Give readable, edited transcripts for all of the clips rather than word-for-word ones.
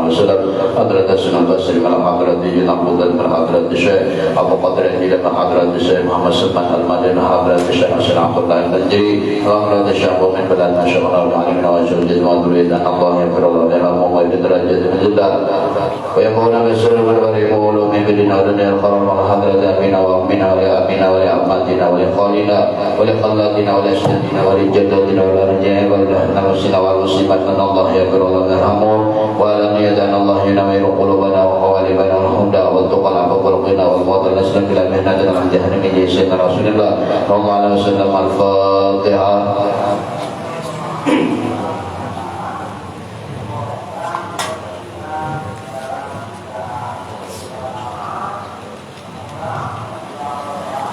وسلم حضرة السنة والسلام على حضرة جناب من حضرة الشيخ أبو قدر إلى حضرة الشيخ محمد سلمان المدين حضرة الشيخ حسن عبد الله البنجري حضرة الشيخ ومن بلادنا شيخنا المعلمين وجود وذريتنا الله يغفر لهم ويجد درجات من جدار ويكون بسر والبريم ولوم بدنا ودنيا الخرم وحضرة أمينا وأمنا ولأمنا ولأماتنا ولخالنا ولخلاتنا ولأشهدنا ولجدتنا ولرجائنا ولأهلنا وسنا والمسلمات أن الله يغفر لهم وألم يدعنا الله ينوير قلوبنا وقوالبنا والهدى والتقى والقلقنا والموت والأسلام إلى مهنتنا من جهنم جيسنا رسول الله صلى الله عليه وسلم. الفاتحة.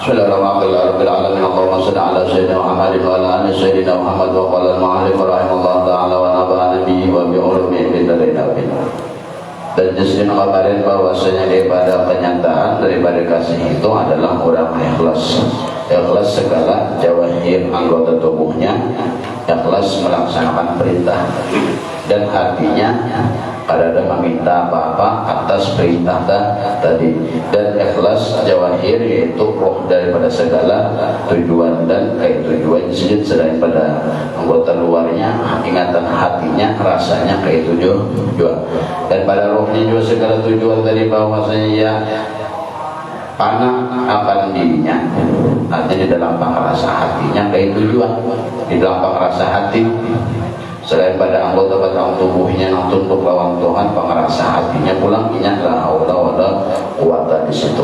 Bismillahirrahmanirrahim. Allahumma shalli ala sayyidina Muhammad wa ala ali sayyidina Muhammad wa qala al-ma'arif rahimahullah ta'ala wa naba'ana bihi wa bi ulumi bidarin amin. Dan justru kemarin bahwasanya daripada kenyataan daripada kasih itu adalah orang ikhlas. Ikhlas segala jawahir anggota tubuhnya, ikhlas melaksanakan perintah dan hatinya ada meminta apa-apa atas perintah tadi, dan ikhlas jawahir yaitu roh daripada segala tujuan dan tujuan sujud selain pada anggota luarnya, ingatan hatinya, rasanya tujuan, dan pada rohnya juga segala tujuan dari bahwasanya ya panah akan dirinya, artinya di dalam rasa hatinya tujuan, di dalam rasa hati selain pada anggota batang tubuhnya yang tunduk lawan Tuhan, pengerasa hatinya pulang ingat la haula wala quwata di situ.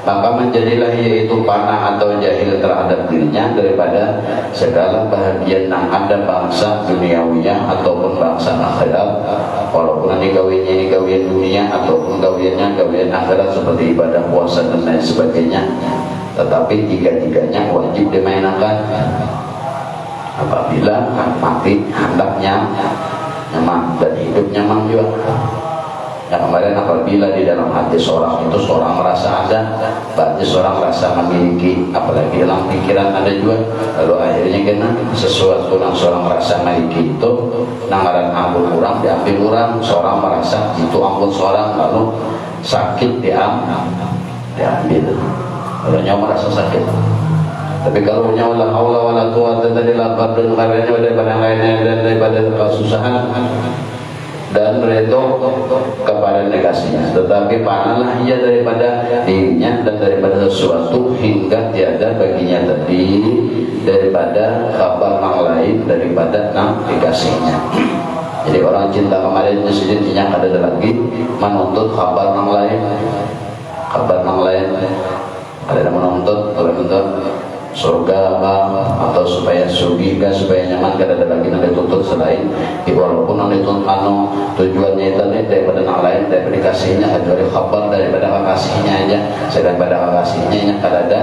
Maka menjadilah yaitu panah atau jahil terhadap dirinya daripada segala bahagian yang ada bangsa duniawiyah ataupun bangsa akhirat, walaupun ini gawiannya ini gawian dunia ataupun gawiannya gawian akhirat seperti ibadah puasa dan lain sebagainya. Tetapi tiga-tiganya wajib dimainkan apabila mati hendaknya nyaman dan hidup nyaman juga. Yang kemarin apabila di dalam hati seorang itu seorang merasa ada, berarti seorang merasa memiliki, apalagi dalam pikiran ada juga. Lalu akhirnya kena sesuatu yang seorang merasa memiliki itu nangaran ampun orang diambil orang, seorang merasa itu ampun seorang, lalu sakit diambil. Kalau nyawa merasa sakit. Tapi kalau nyawa la haula wala quwwata illa billah dan lainnya daripada lainnya dan daripada kesusahan dan redho kepada negasinya. Tetapi panahlah ia daripada dirinya dan daripada sesuatu hingga tiada baginya tadi daripada kabar yang lain daripada negasinya. Jadi orang cinta kemarin sejatinya ada lagi menuntut kabar yang lain, ada yang menuntut surga atau supaya surga supaya nyaman, kada ada lagi yang dituntut selain walaupun yang dituntut tujuannya itu daripada yang lain daripada kasihnya, kecuali kabar daripada kasihnya aja, sedang pada kasihnya yang kada ada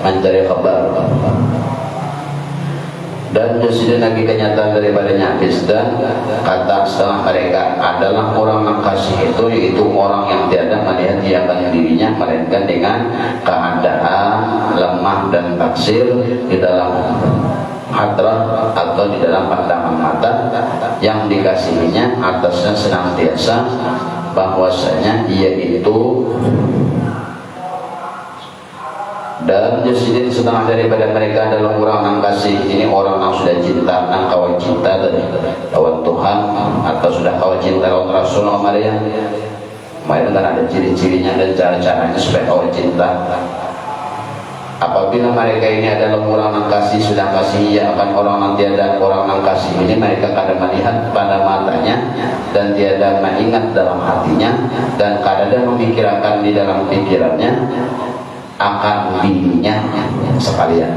mencari kabar. Dan justru lagi kenyataan daripadanya hadis, dan kata setengah mereka adalah orang yang kasih itu yaitu orang yang tiada melihat dia akan dirinya melainkan dengan keadaan lemah dan taksir di dalam hadrah atau di dalam pandangan mata yang dikasihinya atasnya senantiasa bahwasanya ia itu. Dan jadi setengah daripada mereka adalah orang yang kasih, ini orang yang sudah cinta, yang kawan cinta dari lawan Tuhan atau sudah kawan cinta lawan Rasulullah Maria. Kemarin kan ada ciri-cirinya dan cara-caranya supaya kawan cinta. Apabila mereka ini adalah orang yang kasih, sudah kasih ya akan orang yang tiada orang yang kasih ini, mereka kadang melihat pada matanya dan tiada mengingat dalam hatinya dan kadang memikirkan di dalam pikirannya akan dirinya sekalian.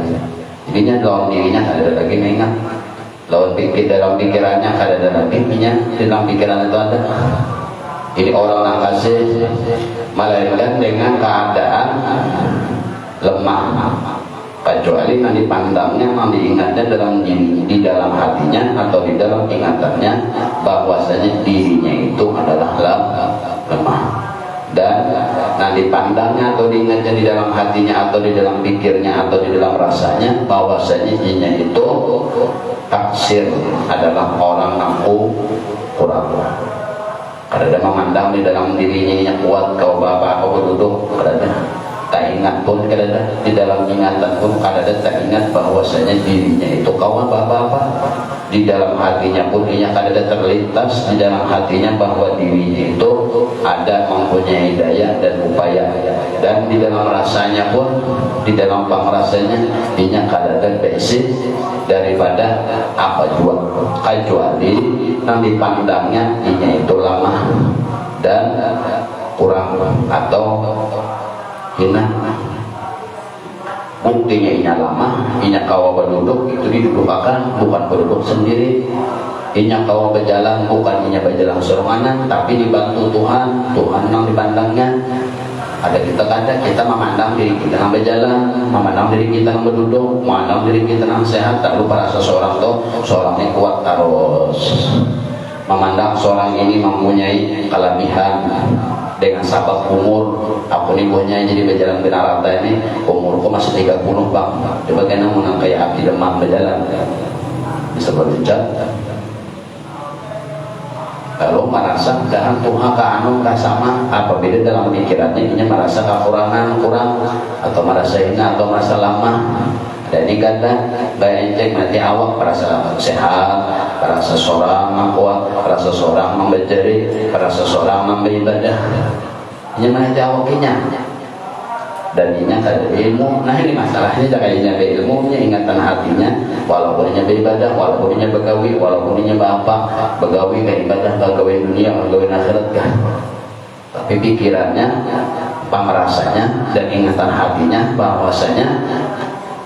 Dirinya dalam dirinya ada lagi mengingat, lawan pikir dalam pikirannya ada lagi minyak dalam pikiran itu ada. Ini orang yang kasih melainkan dengan keadaan lemah, kecuali yang dipandangnya, yang diingatnya dalam di dalam hatinya atau di dalam ingatannya bahwasanya dirinya itu adalah lemah. dan dipandangnya atau diingatnya di dalam hatinya atau di dalam pikirnya atau di dalam rasanya bahwasanya dirinya itu taksir, adalah orang aku kurang. Kadang memandang di dalam dirinya ini kuat, kau bapak kau duduk, kadang tak ingat pun, kadang di dalam ingatan pun kadang tak ingat bahwasanya dirinya itu kawan bapak-bapak. Di dalam hatinya pun dia kadang terlintas di dalam hatinya bahwa dirinya itu ada mempunyai daya dan upaya, dan di dalam rasanya pun, di dalam pangrasanya dia kadang basic daripada apa juga, kecuali yang dipandangnya dia itu lama dan kurang atau hina. Buktinya inya lama, inya kawa berduduk, itu didudukakan bukan berduduk sendiri. Inya kawa berjalan, bukan inya berjalan seronganan, tapi dibantu Tuhan, Tuhan yang dipandangnya. Ada kita memandang diri kita yang berjalan, memandang diri kita yang berduduk, memandang diri kita yang sehat, tak lupa rasa seorang itu, seorang ini kuat terus. Memandang seorang ini mempunyai kelebihan dengan sabab umur. Aku nih buahnya jadi berjalan di rata ini, umurku masih 30 bang. Coba kena menang kayak api demam berjalan, bisa berbicara. Kalau merasa dengan Tuhan keanu sama, apa beda dalam pikirannya? Ini merasa kekurangan, kurang, atau merasa hina, atau merasa lama. Dan ini kata baik cek nanti awak merasa sehat, merasa seorang kuat, merasa seorang membejeri, merasa seorang beribadah. Ini nanti awaknya. Dan ini ada ilmu. Nah ini masalahnya jangan ini ada ilmunya, ingatan hatinya, walaupun ini beribadah, walaupun ini begawi, walaupun ini bapak begawi ibadah, begawi dunia, begawi akhirat kan. Tapi pikirannya, pamerasanya dan ingatan hatinya bahwasanya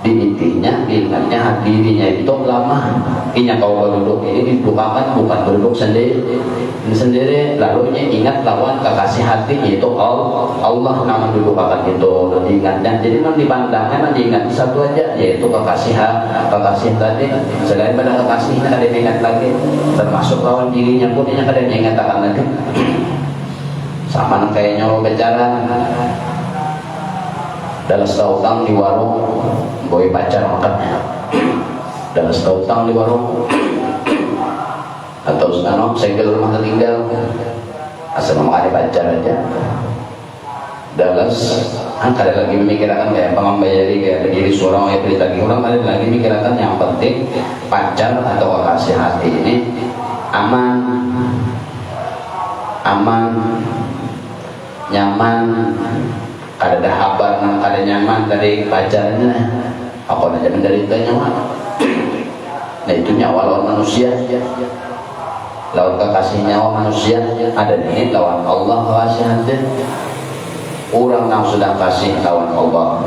di intinya, diingatnya dirinya itu lama. Inya kau berduduk ini didukakan bukan berduduk sendiri, lalunya ingat lawan kekasih hati yaitu Allah nama didukakan itu diingatnya. Jadi memang dipandangnya diingat satu aja yaitu kekasih tadi. Selain pada kekasihnya ada ingat lagi, termasuk lawan dirinya pun inya kadang ingatkan lagi. Sama kayaknya lo bicara dalam setahun di warung boy pacar makannya, dalam setahun di warung atau sekarang segel rumah tertinggal asal mau ada pacar aja dalas ada lagi memikirkan kayak pengambayari kayak berdiri seorang yang beri lagi orang ada lagi memikirkan yang penting pacar atau kasih hati ini aman nyaman, ada habar nang ada nyaman dari pacarnya, apa aja menderita nyawa. Nah itu nyawa lawan manusia, lawan kekasih nyawa manusia ada ini lawan Allah wasiatnya. Orang yang sudah kasih lawan Allah,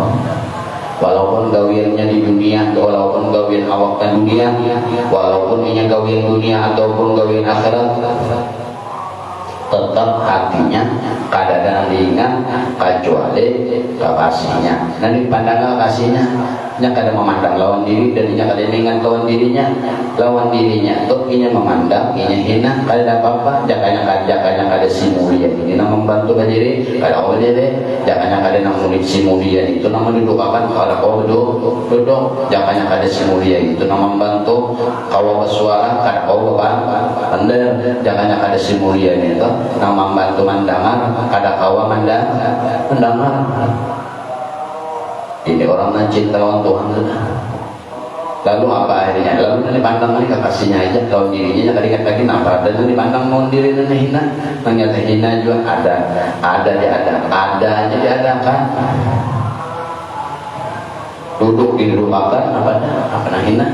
walaupun gawiannya di dunia, walaupun gawian awaknya dunia, walaupun ini gawian dunia ataupun gawian akhirat, tetap hatinya kadang-kadang diingat kecuali kekasihnya. Nah dipandang kekasihnya, nya kadang memandang lawan diri dan nya kadang ingat lawan dirinya itu inya memandang, inya hina, kadang apa-apa, jakanya kada si mulia ini nama membantu ke diri, kada awal diri, jakanya kada namun si mulia itu nama didukakan kada kau duduk, jakanya kada si mulia itu nama membantu, kalau bersuara kada kau benar, jakanya kada si mulia itu nama membantu mandangan, kada kawa mendangar. Ini orang yang cinta lawan Tuhan. Lalu apa akhirnya? Lalu dipandang ini kekasihnya aja, lawan dirinya jangan ingat lagi napa. Dan dipandang lawan diri dan hina, ternyata hina juga ada aja diadakan. Duduk di rumah apa hina?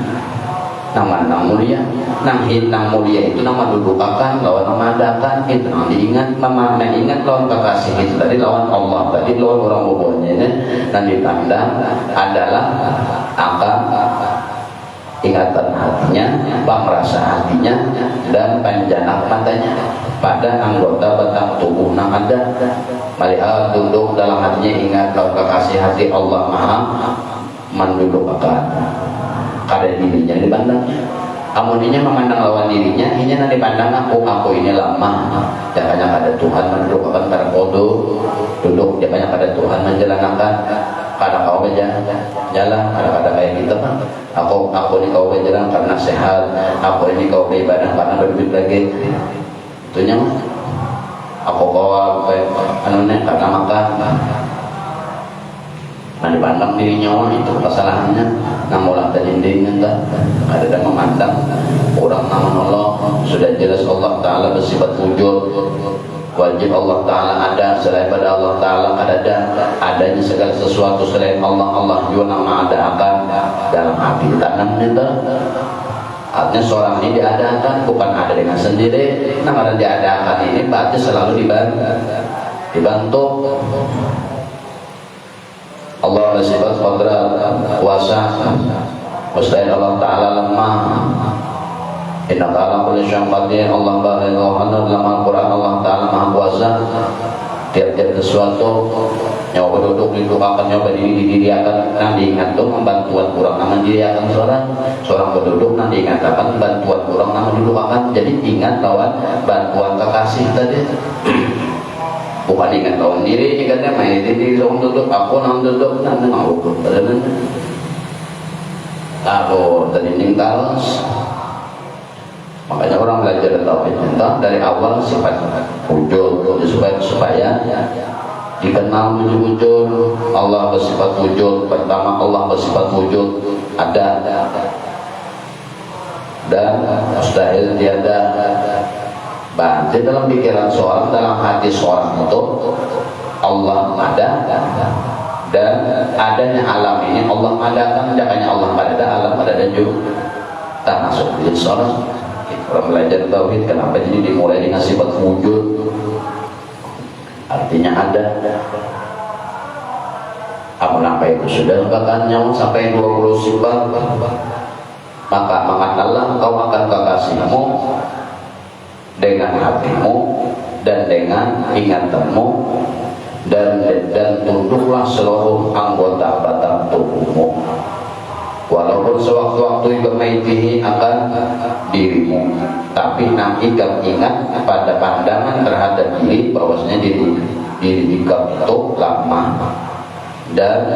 Nama mulia, nang mulia itu nama dudukakan, lawan nama adakan, itu nama diingat, nama ingat lawan kekasih itu tadi lawan Allah, tadi lawan orang bobonya ini, dan dipandang adalah angka ingatan hatinya, pamerasa hatinya, dan panjanak matanya pada anggota batang tubuh nang ada, melihat duduk dalam hatinya ingat lawan kekasih hati Allah maha mendudukkan. Kada dirinya dipandangnya Amuninya memandang lawan dirinya, ini nanti pandang aku ini lemah. Jangannya pada Tuhan menduduk akan pada kodo, duduk jangannya pada Tuhan menjalankan. Kadang kau jalan, kadang-kadang kayak gitu kan. Aku ini kau berjalan karena sehat, aku ini kau beribadah karena berduit lagi. Itunya aku bawa karena makan. Nah dipandang dirinya itu kesalahannya. Namulah terdinding entah ada memandang orang nama Allah sudah jelas Allah Taala bersifat wujud. Wajib Allah Ta'ala ada, selain pada Allah Ta'ala adanya segala sesuatu selain Allah. Allah juga nama ada akan dalam hati tanam itu. Artinya seorang ini diadakan bukan ada dengan sendiri. Nama diadakan ini berarti selalu dibantu. Allah bersifat qadrat kuasa, mustahil Allah Ta'ala lemah. Inna ta'ala kulli syai'in qadir. Allah Subhanahu dalam Al-Qur'an Allah Ta'ala Maha Kuasa. Tiap-tiap sesuatu nyawa duduk akan nyawa diri akan nanti ingat tuh bantuan kurang nama diri akan seorang berduduk nanti ingat akan bantuan kurang nama duduk akan. Jadi ingat lawan bantuan kekasih tadi. Bukan ingat lawan diri, ingatnya main diri lawan duduk aku nang duduk nanti mau duduk. Lalu tadi talas. Makanya orang belajar tauhid tentang dari awal sifat wujud supaya dikenal wujud Allah bersifat wujud. Pertama Allah bersifat wujud ada dan mustahil tiada. Berarti dalam pikiran seorang, dalam hati seorang itu Allah ada dan adanya alam ini Allah adakan. Jangannya Allah ada alam ada dan juga tak masuk di seorang. Orang belajar tauhid kenapa jadi dimulai dengan sifat wujud, artinya ada. Apa itu sudah bahkan nyawa sampai 20 sifat, maka mengenallah kau akan kekasihmu dengan hatimu dan dengan ingatanmu dan tunduklah seluruh anggota batang tubuhmu. Walaupun sewaktu-waktu kemaitihi akan dirimu, tapi nanti kau ingat pada pandangan terhadap diri bahwasanya diri kau itu lemah dan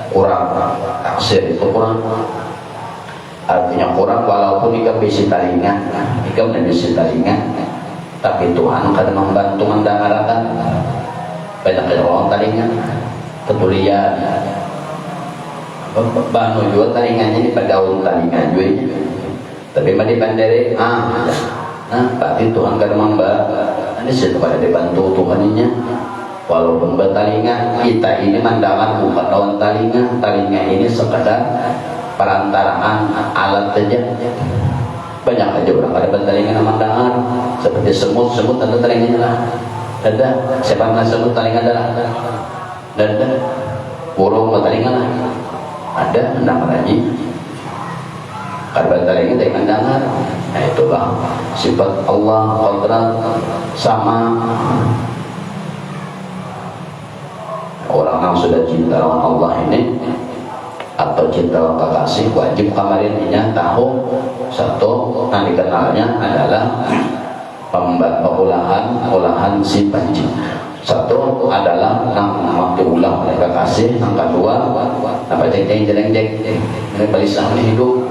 kurang taksir, itu kurang. Artinya kurang walaupun ikam bisi talingan, tapi Tuhan akan membantu mendengarkan. Banyak orang talingan ketulian. Banu juga taringannya di daun taringan juga, tapi mandi bandere berarti Tuhan kan mamba ini setelah dibantu Tuhannya. Walaupun bertalingan kita ini mandangan bukan daun talingan ini sekadar perantaraan alat saja. Banyak aja orang ada bertalingan mandangan seperti semut ada talingannya lah. Ada siapa yang semut talingan adalah ada burung bertalingan lah. Ada mendengar lagi karena ini dengan dengar. Nah itulah sifat Allah qadrat sama. Orang yang sudah cinta dengan Allah ini atau cinta dengan kekasih wajib kemarinnya tahu satu yang dikenalnya adalah olahan si panci. Satu adalah waktu ulang oleh kekasih. Yang kedua apa jeng ini balisah ini hidup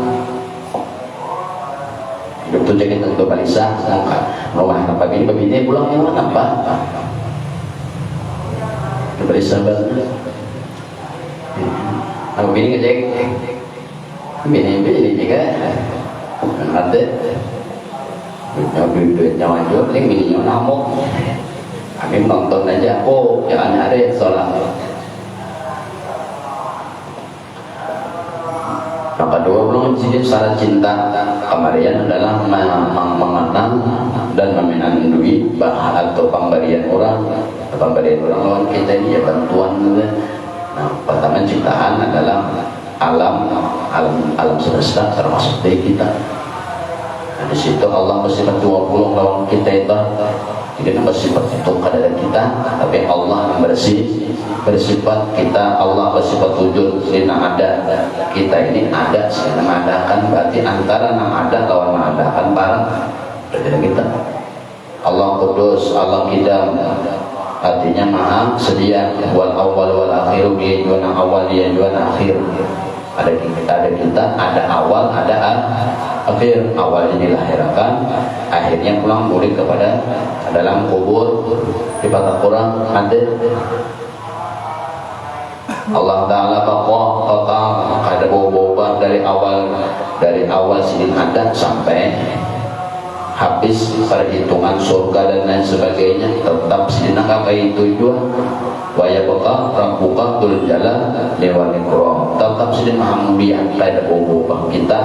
tuh jeng itu balisah rumah apa ini pulang yang mana apa itu balisah banget. Aku ini ngejek ini juga ada duitnya wajib paling mininya namuk. Kami nonton aja, jangan ada sholat. Yang kedua belum syarat cinta kemarian adalah mengenal dan memenandui bahasa atau pemberian orang lawan kita ini ya bantuan. Nah pertama ciptaan adalah alam semesta termasuk diri kita. Di situ Allah bersifat 20 lawan kita itu. Jadi bersifat itu kepada kita, tapi Allah yang bersifat kita. Allah bersifat wujud, sehingga ada. Kita ini ada, sehingga mengadakan. Berarti antara yang ada lawan mengadakan barang. Berarti kita. Allah Kudus, Allah Qidam, artinya maha sedia. Wal awal wal akhir, dia juana awal, dia juana akhir. Ada kita, ada awal, ada akhir. Awalnya dilahirkan, akhirnya pulang balik kepada dalam kubur. Di patah Quran ada Allah Ta'ala total ada boba dari awal sidin ada sampai habis perhitungan surga dan lain sebagainya. Tetap sidin kakai tujuan wa yabqa rabbuka dzul jalali wal ikram. Tetap sidin maha mulia. Ada boba kita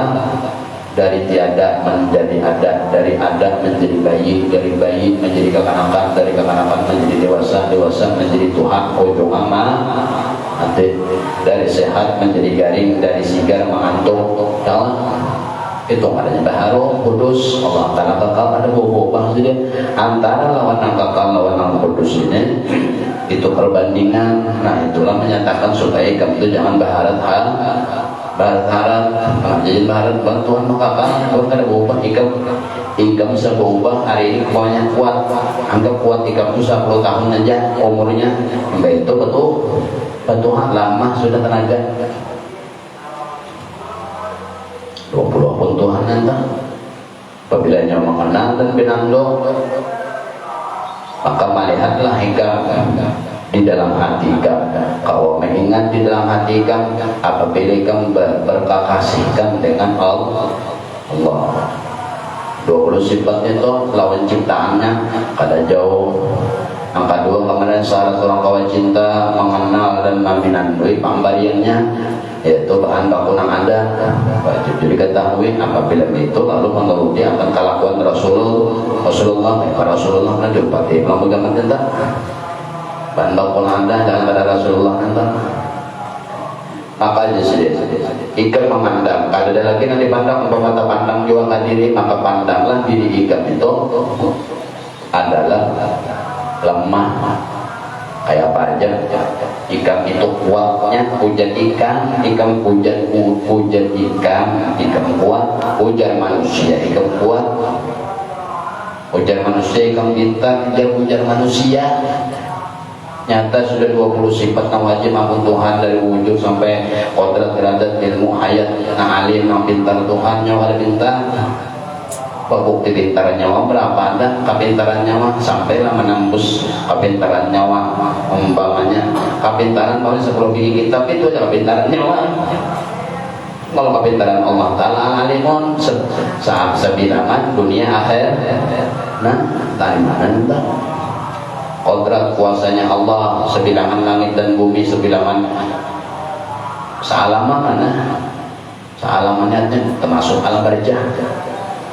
dari tiada menjadi ada, dari ada menjadi bayi, dari bayi menjadi kekanakan, dari kekanakan menjadi dewasa, dewasa menjadi Tuhan, ujung nanti dari sehat menjadi garing, dari sigar mengantuk. Ya, itu adanya baharu kudus. Allah Ta'ala kekal. Ada bobo saja antara lawan yang kekal lawan yang kudus ini, itu perbandingan. Nah, itulah menyatakan supaya kamu itu jangan berharap jadi baharat bantuan makanya kalau ada berubah ikam bisa berubah hari ini pokoknya kuat. Anggap kuat ikam itu 10 tahun aja umurnya, enggak itu betul lama sudah tenaga 20 pun Tuhan nanti apabila nyawa mengenal dan binando, maka melihatlah ikam di dalam hati kamu. Kau mengingat di dalam hati kamu apabila kamu berkasihkan dengan Allah. 20 sifatnya itu lawan ciptaannya kada jauh. Yang kedua, kemudian syarat orang kawan cinta mengenal dan meminandui pemberiannya, yaitu bahan baku yang ada wajib diketahui. Apabila itu lalu menuruti akan kelakuan Rasulullah pernah diupati belum pegangan cinta bahan baku ada dan pada Rasulullah nanti. Maka jadi ikan memandang, kalau ada lagi nanti pandang, mata pandang juga nggak diri, maka pandanglah diri ikan itu adalah lemah. Kayak apa aja, ikan itu kuatnya hujan ikan kuat, hujan manusia ikan kuat, hujan manusia ikan bintang, hujan manusia. Nyata sudah 20 sifat yang wajib ampun Tuhan, dari wujud sampai kodrat, iradat, ilmu, hayat, yang alim, yang pintar Tuhan. Nyawa ada pintar, bukti pintaran nyawa berapa ada? Kepintaran nyawa sampailah menembus kepintaran nyawa. Umpamanya kepintaran kalau 10 biji kitab itu aja kepintaran nyawa. Kalau kepintaran Allah Ta'ala alimun sebilangan dunia akhir. Nah, dari mana entah? Kodrat kuasanya Allah sebilangan langit dan bumi, sebilangan sealaman mana? Sealamannya termasuk alam barjah.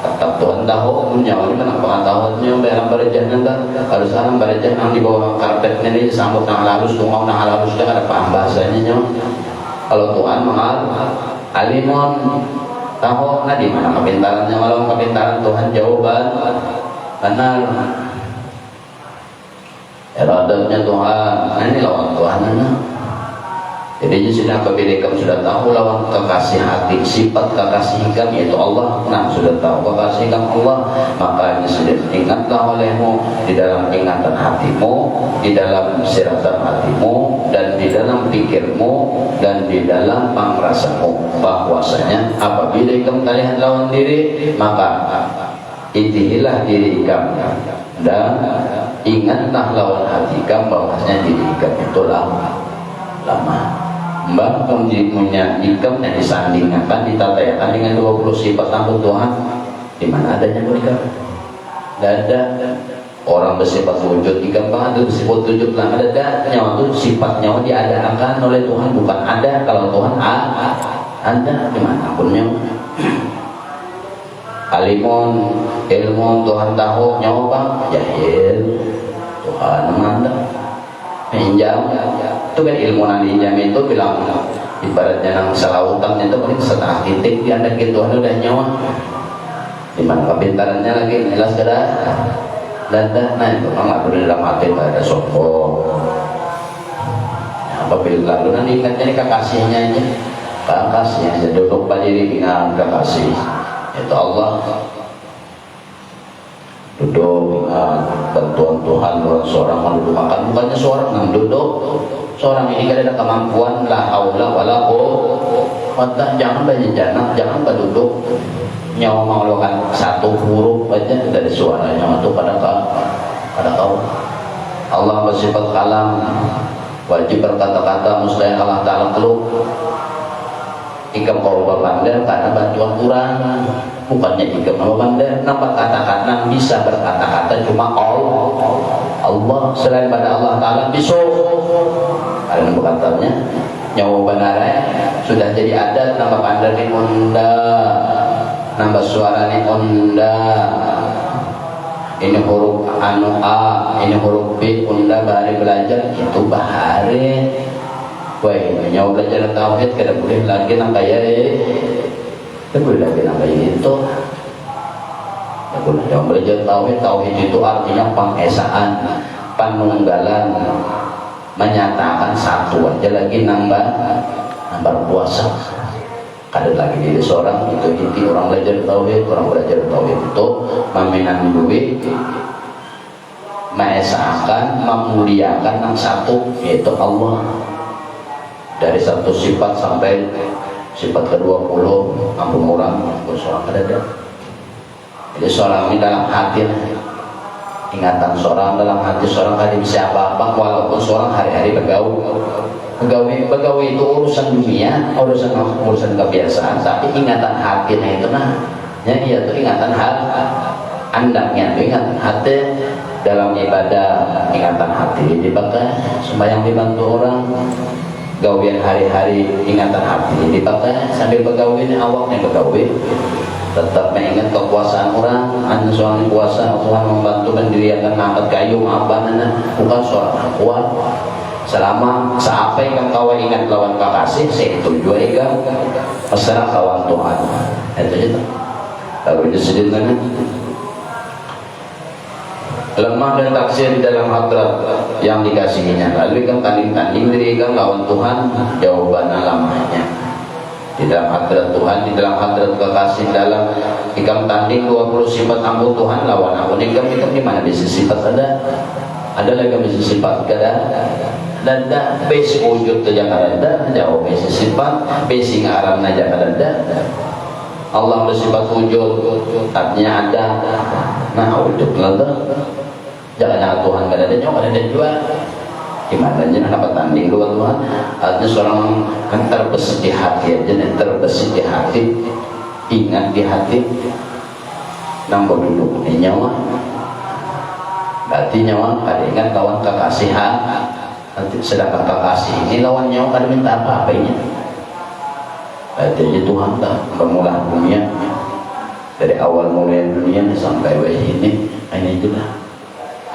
Tetap Tuhan tahu nyawa ini kenapa tahunya alam barjah nanti harus alam barjah yang di bawah karpetnya ini sambut yang halus, tungau yang halus, ada paham bahasanya nyawa. Kalau Tuhan mahal alimun tahu nah di mana kepintarannya. Walau kepintaran Tuhan jawaban benar. Iradatnya Tuhan, nah ini lawan Tuhan. Jadi sudah apabila kamu sudah tahu lawan kekasih hati, sifat kekasih kamu yaitu Allah. Nah, sudah tahu kekasih kamu Allah, maka ini sudah ingatlah olehmu di dalam ingatan hatimu, di dalam siratan hatimu, dan di dalam pikirmu, dan di dalam pamrasamu, bahwasanya apabila kamu lihat lawan diri, maka itihilah diri kamu dan ingatlah lawan hati kamu bahwasanya diri kamu itu lama. Mbak punya ikam yang disandingkan, ditatayakan dengan 20 sifat ampun Tuhan. Di mana adanya mereka? Tidak ada. Orang bersifat wujud ikam banget bersifat wujud lah ada. Nyawa itu sifat nyawa diadakan oleh Tuhan, bukan ada. Kalau Tuhan ada dimanapun nyawa. Alimun ilmu Tuhan tahu, nyawa bang jahil Tuhan mana pinjam itu kan ilmu yang pinjam itu bilang ibaratnya nang selautan itu paling setengah titik di anda gitu udah nyawa Di mana kepintarannya lagi jelas kada. Dan itu nggak perlu dalam hati ada sombong. Apabila lalu nanti ingatnya ini kekasihnya aja, kekasihnya aja duduk pada diri dengan kekasih. Itu Allah. Duduk ingat bantuan Tuhan seorang mau duduk makan bukannya seorang yang duduk. Seorang ini kada ada kemampuan la haula wala quwwata, jangan berjalan, jangan berduduk. Nyawa mengeluarkan satu huruf aja dari suaranya itu pada kau. Allah bersifat kalam, wajib berkata-kata, mustahil Allah Ta'ala keluh. Ikam kau berbandar karena bantuan Quran, bukannya ikam berbandar. Nampak kata-kata bisa berkata-kata cuma Allah. Selain pada Allah Ta'ala bisa. Karena berkatanya nyawa benar sudah jadi adat nama bandar di onda. Nambah suara ni onda, ini huruf anu A, ini huruf B, onda bahari belajar itu bahari. Wah, nyawa belajar tauhid kada boleh lagi nang kaya kada boleh lagi nang kaya itu. Kada boleh nyawa belajar tauhid. Tauhid itu artinya pengesaan, penunggalan, menyatakan satu aja lagi nambah puasa. Ada lagi diri seorang itu inti orang belajar tauhid. Orang belajar tauhid itu meminang duit, mengesahkan, memuliakan yang satu yaitu Allah. Dari satu sifat sampai sifat ke-20 ampun orang seorang ada. Jadi seorang ini dalam hati, ingatan seorang dalam hati seorang kali bisa apa-apa walaupun seorang hari-hari bergaul. Pegawai itu urusan dunia, urusan kebiasaan, tapi ingatan hatinya itu ya itu ingatan hati, andaknya itu ingatan hati dalam ibadah, ingatan hati dipakai, sembahyang dibantu orang, gawian hari-hari ingatan hati dipakai, sambil pegawai awaknya pegawai tetap mengingat kekuasaan orang. Hanya seorang kuasa Tuhan membantu mendirikan angkat kayu apa bukan seorang kuat. Selama sampai yang kawan ingat lawan kekasih, saya itu juga ikan masalah kawan Tuhan. Itu aja. Lalu disediakan lemah dan taksir di dalam hadrat yang dikasihinya. Lalu ikan tanding-tanding diri ikan lawan Tuhan, jawabannya lamanya. Di dalam hadrat Tuhan, di dalam hadrat kekasih, dalam ikan tanding 20 sifat ampun Tuhan lawan ampun ikan di mana bisa sifat ada lagi bisa sifat kada. Dan besi wujud saja kada, jauh besi sifat, besi ngaran saja kada. Allah bersifat wujud, artinya ada. Nah, wujud kada. Jangan Tuhan kada ada, jangan ada juga. Gimana aja nak tanding dua Tuhan? Artinya seorang kan terbesit di hati aja, terbesit di hati, ingat di hati. Nampak duduk di nyawa. Berarti nyawa kada ingat kawan kekasihan. Nanti sedangkan kekasih ini lawan nyawa kada minta apa-apa ini. Berarti Tuhan tak bermula dunia dari awal mulai dunia sampai ini juga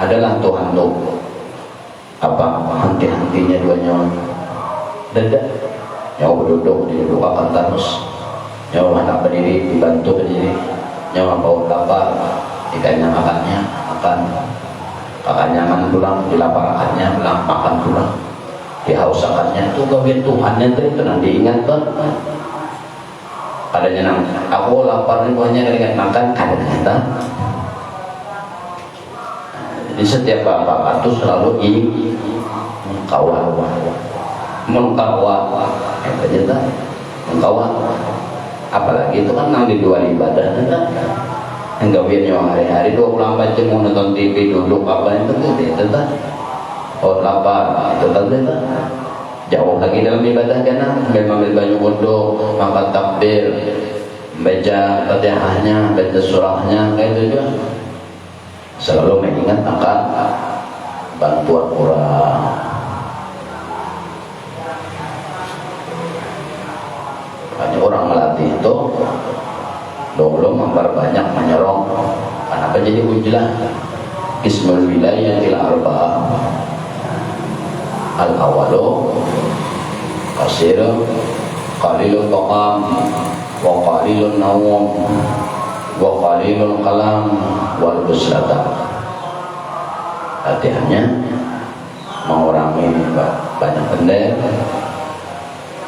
adalah Tuhan tuh apa henti-hentinya dua nyawa. Dada nyawa duduk akan terus, nyawa hendak berdiri dibantu berdiri, nyawa bau lapar ikannya makannya makan. Kakak nyaman pulang, dilaparkannya pulang, makan pulang, dihausakannya itu gawian Tuhan itu nanti ingat kan? Adanya nang aku lapar nih banyak dengan makan kada kita. Jadi setiap bapak itu selalu ingin mengkawal, apalagi itu kan nang di dua ibadah kan? Yang gawian yang hari-hari 24 jam mau nonton TV duduk apa itu tetap lapar itu tetap jauh lagi dalam ibadah kan mengambil banyak wudu, mangkat takbir, baca Fatihahnya, baca surahnya kayak itu juga selalu mengingat akan bantuan Quran. Hanya orang melatih itu dulu memperbanyak menyerong karena jadi ujlah ismul wilayatil arba'ah al-awalu qasiru qalilul taqam wa qalilun nawm wa qalilul kalam wal busrata. Latihannya mengurangi banyak pendek,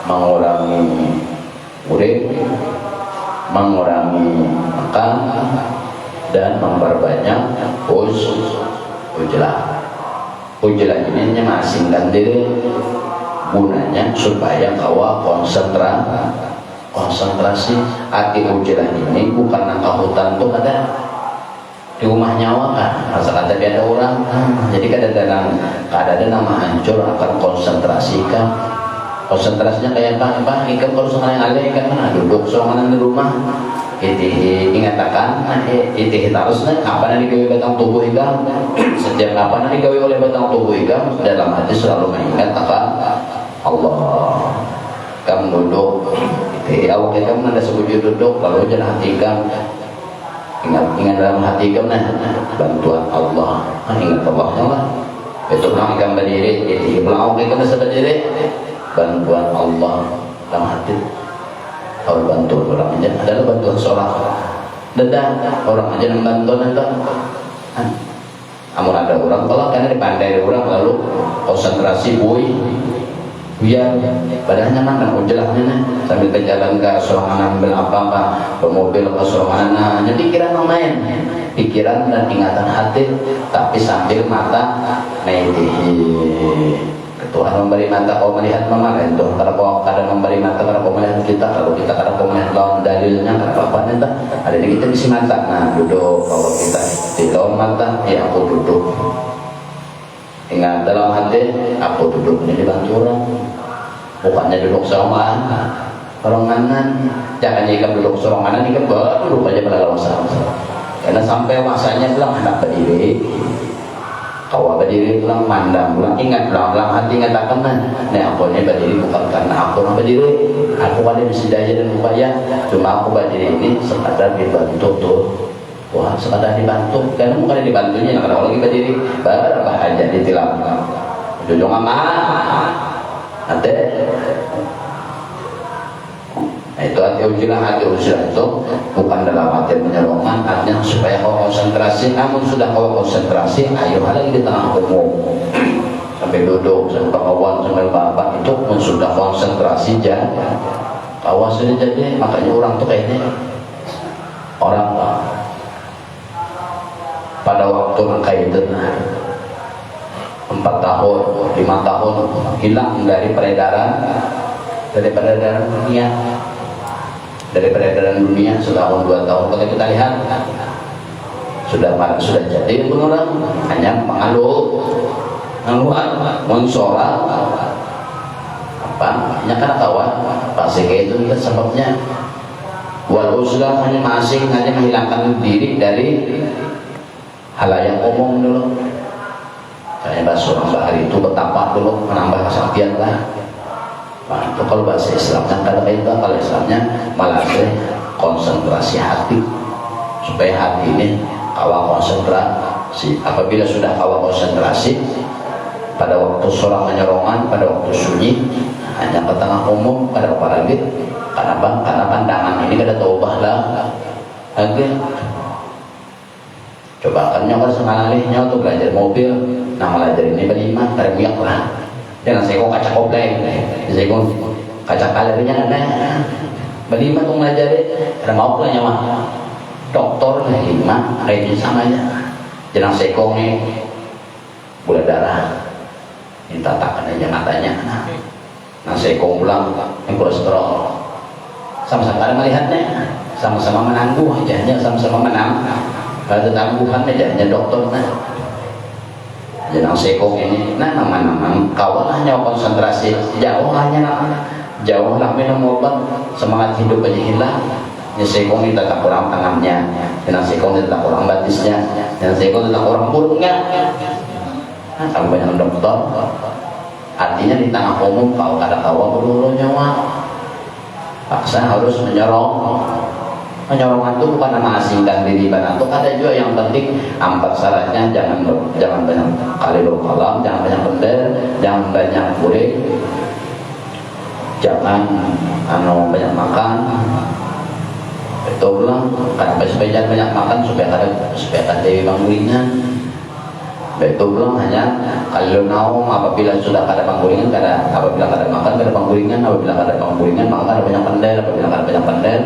mengurangi murid, mengurangi makan, dan memperbanyak ujlah. Ujlah ini mengasingkan diri, gunanya supaya kawa konsentrasi. Arti ujlah ini bukan ke hutan tuh ada di rumah nyawa kan, masalah tadi ada orang, jadi kadang-kadang nama hancur akan konsentrasinya kayak apa? Ikan kalau sekarang alih kan duduk sorangan di rumah, ingatakan, harusnya apa nanti gawe batang tubuh ikam, setiap apa nanti gawe oleh batang tubuh ikam, dalam hati selalu mengingat akan Allah. Kamu duduk, awak ikam ada sebujur duduk, lalu jangan hati ikam. Ingat dalam hati kamu bantuan Allah, ingat Allahnya lah. Itu pulang ikan berdiri, jadi pulang ikan berdiri, bantuan Allah dalam hati. Kalau bantuan orang aja adalah bantuan sholat. Dedah orang aja yang bantuan itu. Amun ada orang kalau karena dipandai orang lalu konsentrasi biar badannya mana ujelahnya sambil berjalan ke sorangan apa bermobil ke sorangan jadi pikiran main pikiran dan ingatan hati tapi sambil mata naitihi Tuhan memberi mata kau melihat mama itu kalau kau kadang memberi mata kalau kau melihat kita kalau kita kadang kau melihat lawan dalilnya karena apa nanti ada di kita isi mata duduk kalau kita di lawan mata ya aku duduk. Ingat dalam hati, aku duduk ini dibantu orang, bukannya duduk sorangan, jangan jika duduk sorangan ini kan baru duduk aja pada lawan sama. Karena sampai masanya bilang anak berdiri, kau berdiri bilang mandang, bilang ingat bilang hati ingatakan nih aku ini berdiri bukan karena aku berdiri, aku ada misi daya dan upaya, cuma aku berdiri ini sekadar dibantu tuh. Wah, sekadar dibantu, karena bukan dibantunya, kalau lagi berdiri, baru aja ditilang. Jujur aman, nanti. Itu hati ujilah itu bukan dalam hati menyerongan, artinya supaya kau konsentrasi. Namun sudah kau konsentrasi, ayo lagi di tengah umum, sampai duduk, sampai kawan, sampai bapak itu pun sudah konsentrasi jangan. Kawan sudah jadi, makanya orang tuh kayaknya orang pada waktu angka itu 4 tahun, 5 tahun hilang dari peredaran dunia, setahun 2 tahun kalau kita lihat sudah jadi pengulang hanya pengaluan mensorak apa hanya karena kawan pasti kayak itu juga sebabnya walau sudah hanya masing hanya menghilangkan diri dari halayak umum dulu. Kayak bahasa orang bahari itu betapa dulu menambah kesaktian lah. Nah, itu kalau bahasa Islamnya kata itu kalau Islamnya malah konsentrasi hati supaya hati ini kawal konsentrasi. Apabila sudah kawal konsentrasi pada waktu sholat menyerongan, pada waktu sunyi hanya ke tengah umum pada apalagi karena pandangan ini kada taubah lah lagi. Coba kan nyokor sengalihnya untuk belajar mobil, nah belajar ini beriman, terbiak lah. Jangan seko kaca komplek, seko kaca kalerinya ada. Beriman untuk belajar, ada mau lah nyawa. Doktor lah lima, kayak ini sama aja. Jangan seko nih, gula darah, minta takkan aja matanya. Nah seko pulang, yang kolesterol, sama-sama ada melihatnya, sama-sama menangguh aja, sama-sama menang. Kalau tangguhan aja dokter jangan sekong ini nama-nama kawannya konsentrasi jauh lah minum obat semangat hidup aja hilang ya sekong ini tak kurang tangannya dan sekong ini tak kurang batisnya dan sekong ini tak kurang burungnya kalau banyak dokter artinya di tengah umum kalau ada kawan berulu nyawa paksa harus menyorong itu bukan nama asingkan diri badan itu ada juga yang penting 4 syaratnya jangan banyak kali berkalam, jangan banyak benda, jangan banyak kulit, jangan banyak makan, itu pulang karena supaya banyak makan supaya ada dewi panggulingan. Itu pulang hanya kalau naum apabila sudah ada panggulingan, apabila ada makan ada panggulingan, apabila ada panggulingan maka ada banyak pendel, apabila ada banyak pendel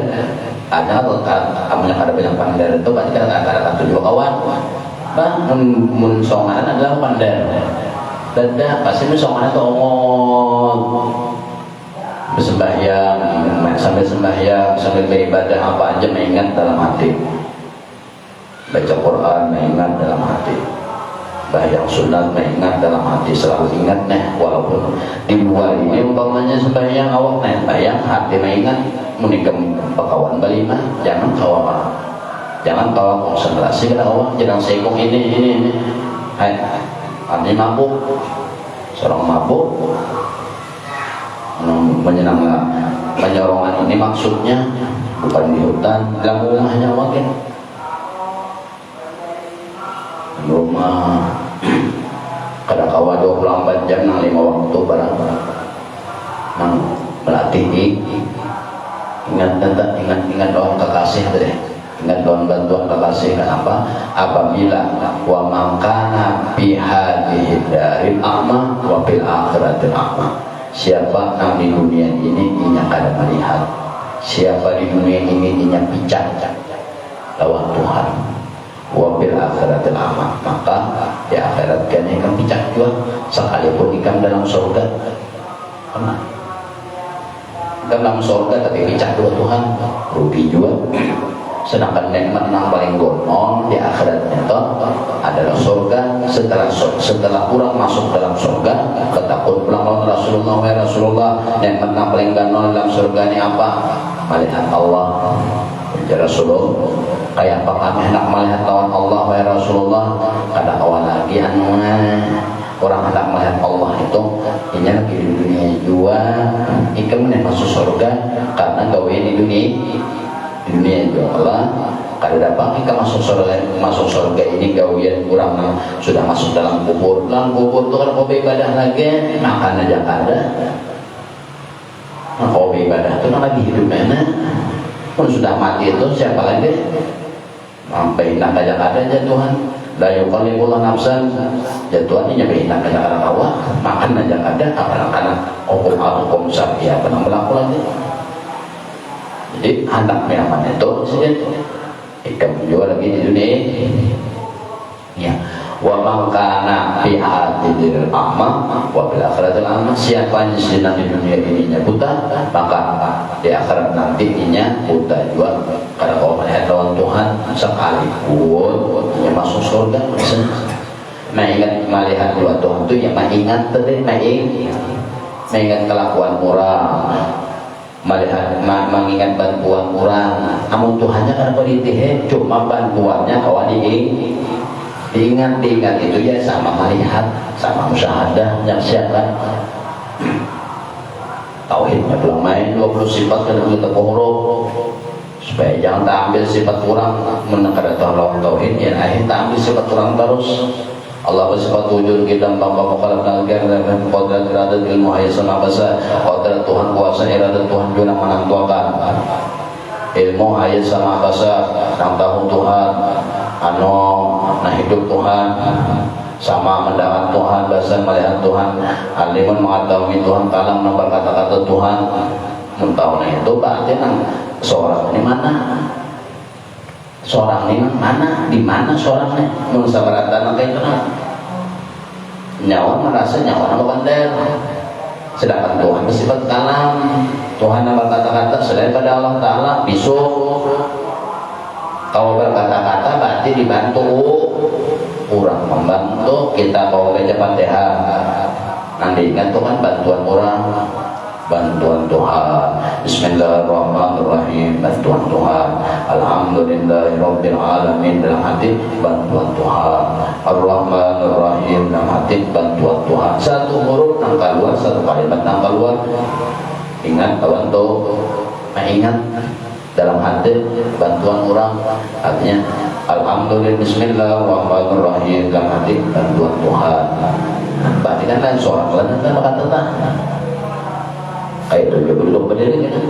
ada banyak pendel itu berarti ada tujuh kawan. Mun songaran adalah pendel. Dada pasti songaran itu omong bersembahyang, sambil sembahyang, sambil beribadah apa aja mengingat dalam hati. Baca Quran mengingat dalam hati. Bayang sunat mengingat dalam hati, selalu ingat nih, walaupun di luar ini umpamanya sembahyang awak nih, bayang hati mengingat menikam pekawan bali mah jangan kawan, jangan kawan konsentrasi kada awak, jangan sekong ini. Hai, artinya mabuk, seorang mabuk menyorongan ini maksudnya bukan di hutan, dalam rumahnya wakil rumah kada kawa 24 jam nang 5 waktu barang nang melatih ingat doang kekasih deh, ingat doang bantuan kekasih. Kenapa? Apabila wa mangkana fi hadhihi daril a'ma wa fil akhiratil a'ma, siapa yang di dunia ini inya kada melihat, siapa di dunia ini inya picak lawan Tuhan, wa bil akhiratil a'ma, maka di akhirat kan ikan picak juga sekalipun ikan dalam surga. Karena dalam surga tapi picak dua Tuhan rugi juga. Sedangkan nikmat yang paling gonol di akhirat itu adalah surga. Setelah orang masuk dalam surga, ketakut pulang Rasulullah, ya Rasulullah, nikmat yang paling gonol dalam surga ini apa? Melihat Allah. Ya Rasulullah, kayak apa kami hendak melihat lawan Allah, ya Rasulullah? Kada kawan lagi orang hendak melihat Allah itu ini lagi di dunia juga ikan masuk surga karena gawe di dunia juga Allah kada dapat kita masuk surga ini gawian kurang sudah masuk dalam kubur itu kan kau ibadah lagi makan aja kada. Kau ibadah itu lagi hidup mana pun sudah mati itu siapa lagi sampai hilang aja kada aja Tuhan. La yuqallibullah nafsan jatuhannya nyampe hilang aja kada kawa makan aja kada akan hukum syariah pernah berlaku lagi. Jadi anak meyaman itu ikan juga lagi di dunia ya. Wa mangkana fi hadhil a'ma wa bil akhiratil a'ma, siapa yang sedang di dunia ininya buta maka di akhirat nantinya buta juga. Karena kalau melihat lawan Tuhan sekalipun dia masuk surga mengingat melihat lawan Tuhan itu yang mengingat tadi mengingat kelakuan orang, melihat mengingat bantuan orang. Namun Tuhannya kan pedih cuma bantuannya kawan diingat itu ya sama melihat sama musyahadah yang siapa tauhidnya belum main 20 sifat kan kita kohro supaya jangan tak ambil sifat kurang menakar lawan tauhid ya akhir tak ambil sifat kurang terus. Allah bersifat wujud kita tanpa mukhalaf dan qadrat iradat ilmu ayat sama bahasa qadrat Tuhan kuasa iradat Tuhan juga menentukan ilmu ayat sama bahasa yang tahu Tuhan nah hidup Tuhan sama mendengar Tuhan bahasa melihat Tuhan alimun mengetahui Tuhan kalam nomor kata-kata Tuhan mentahunnya itu berarti seorang ini mana di mana seorangnya menurut sabaratan kayak itu nyawa merasa nyawa nama bandel, sedangkan Tuhan bersifat kalam, Tuhan nama kata-kata selain pada Allah Ta'ala bisu. Kalau berkata-kata berarti dibantu kurang membantu kita kalau baca Fatihah nanti ingat Tuhan bantuan orang, bantuan Tuhan. Bismillahirrahmanirrahim, bantuan Tuhan. Alhamdulillahirabbil alamin, dalam hati bantuan Tuhan. Ar-Rahmanirrahim, dalam hati bantuan Tuhan. Satu huruf nang keluar, satu kalimat nang keluar. Ingat kawan tuh, ingat dalam hati bantuan orang, artinya alhamdulillah bismillahirrahmanirrahim, dalam hati bantuan Tuhan. Berarti kan lain seorang lain kan makan tentang kayak itu dia berduduk berdiri gitu.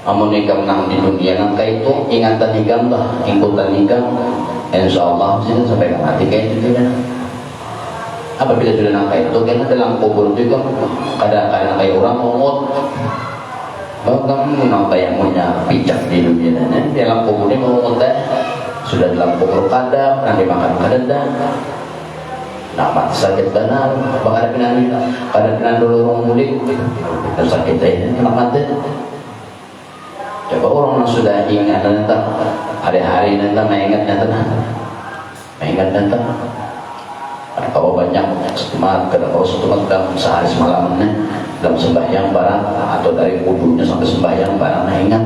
amun ikam nang di dunia nang kayak itu ingatan ikam lah, ikutan ikam, insyaallah sih sampai ke mati kayak itu kan. Apabila sudah nang kayak itu kan dalam kubur itu kan kadang-kadang kayak orang mongot. Bahkan nang kayak punya pijak di dunia dan dalam kubur ini mongot sudah dalam kubur kadang nanti makan kadang. Nah, sakit benar, bakal ada dulu orang mudik, dan sakit ini kenapa mati? Coba orang yang sudah ingat tentang hari-hari tentang mengingat tentang ada kau banyak setemat, ada kau setemat dalam sehari semalamnya dalam sembahyang barang atau dari wudunya sampai sembahyang barang mengingat.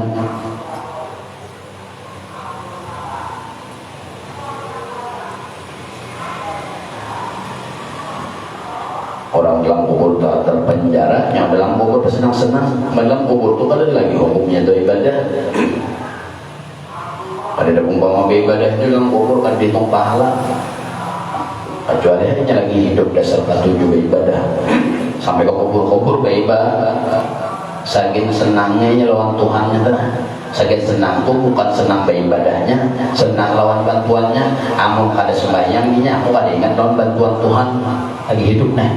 Orang dalam kubur tak terpenjara, yang dalam kubur bersenang-senang. Dalam kubur itu ada lagi hukumnya itu ibadah. Ada umpama ibadah itu dalam kubur kan dihitung pahala. Kecuali hanya lagi hidup dasar ketujuh ibadah. Sampai ke kubur-kubur ke ibadah. Saking senangnya lawan Tuhannya tenang. Saking senang tuh bukan senang ibadahnya, senang lawan bantuannya. Amun kada sembahyang ini aku kada ingat lawan bantuan Tuhan lagi hidup nih.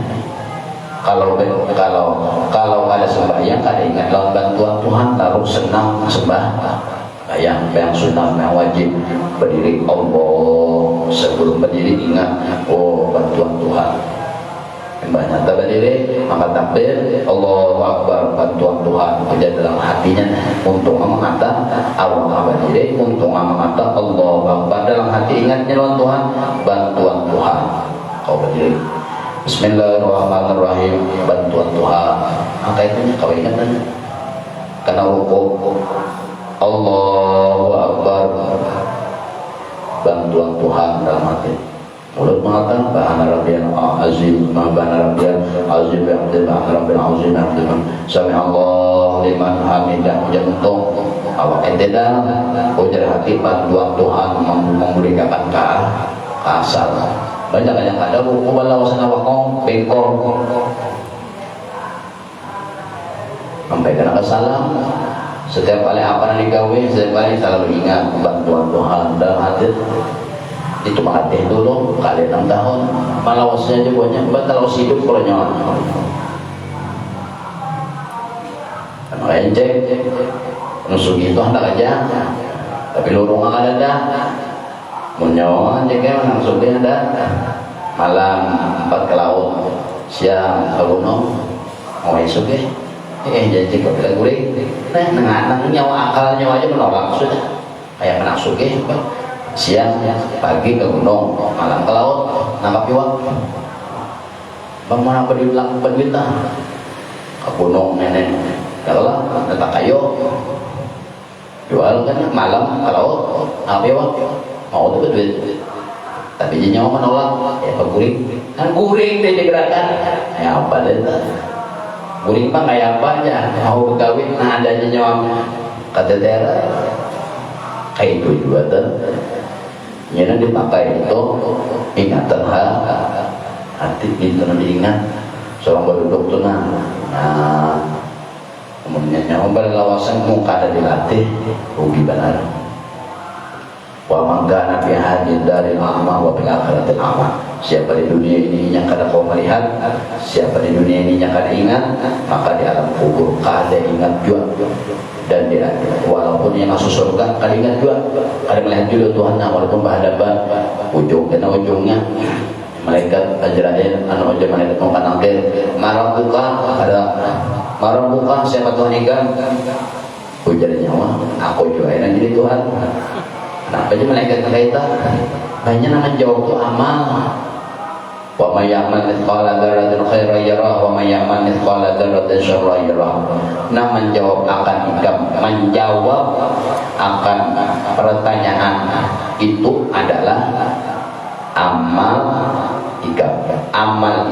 Kalau ada sembahyang kada ingat lawan bantuan Tuhan, lalu senang sembahyang yang sunnah yang wajib berdiri Allah sebelum berdiri ingat bantuan Tuhan. Banyak tak berdiri maka takbir Allahu Akbar, bantuan Tuhan kerja dalam hatinya untuk mengata Allah berdiri untuk mengata Allahu Akbar dalam hati ingatnya lawan Tuhan, bantuan Tuhan kau berdiri Bismillahirrahmanirrahim, bantuan Tuhan. Maka itu kau ingatkan karena rukuk Allahu Akbar, bantuan Tuhan dalam hati. Mulut mengatakan bahana rabbiyal azim, bahana rabbiyal azim, bahana rabbiyal azim, sami Allah liman hamidah. Jantung awak entedal ujar hati bantuan Tuhan memberikan kasar. Banyak yang ada buku bala wasana wakong bengkong sampai kena salam setiap kali apa yang digawe setiap kali selalu ingat bantuan Tuhan dalam hati itu menghatih dulu kali 6 tahun malah wasnya aja banyak batal was hidup kalau nyawa makanya encek nusuk itu hendak aja tapi lorong akan ada menyawa aja kayak langsungnya ada malam 4 ke laut siang ke gunung mau esok jadi kok bilang guring nang nyawa akal nyawa aja menolak sudah kayak kena suge siang pagi ke gunung malam ke laut nangkap iwak bang mana berdiulang berduita ke gunung nenek kalau letak kayu jual kan malam ke laut nangkap iwak mau itu duit tapi dia nyawa menolak ya guring kan guring dia digerakan ya apa deh guring mah kayak apa aja mau kawin nah adanya nyawa kata daerah kayak itu juga tuh yang dipakai itu ingatan hati itu diingat seorang berduduk tuh nah kemudian nyawa berlawasan muka ada dilatih rugi benar wa mangga nabi hadin dari amal wa bil akhiratil amal. Siapa di dunia ini yang kada kau melihat, siapa di dunia ini yang kada ingat, maka di alam kubur kada ingat juga. Dan dia walaupun yang masuk surga kada ingat juga, kada melihat juga Tuhan walaupun berhadapan ujung kena ujungnya malaikat Azrail anu aja malaikat mau kanangkir marah buka siapa Tuhan ikan ujarnya wah aku juga yang jadi Tuhan. Kenapa aja malaikat kita banyak nama jawab tuh amal. Wa may ya'mal mithqala dzarratin khairan yarah wa may ya'mal mithqala dzarratin syarran yarah. Nah menjawab akan pertanyaan itu adalah amal ikam. Amal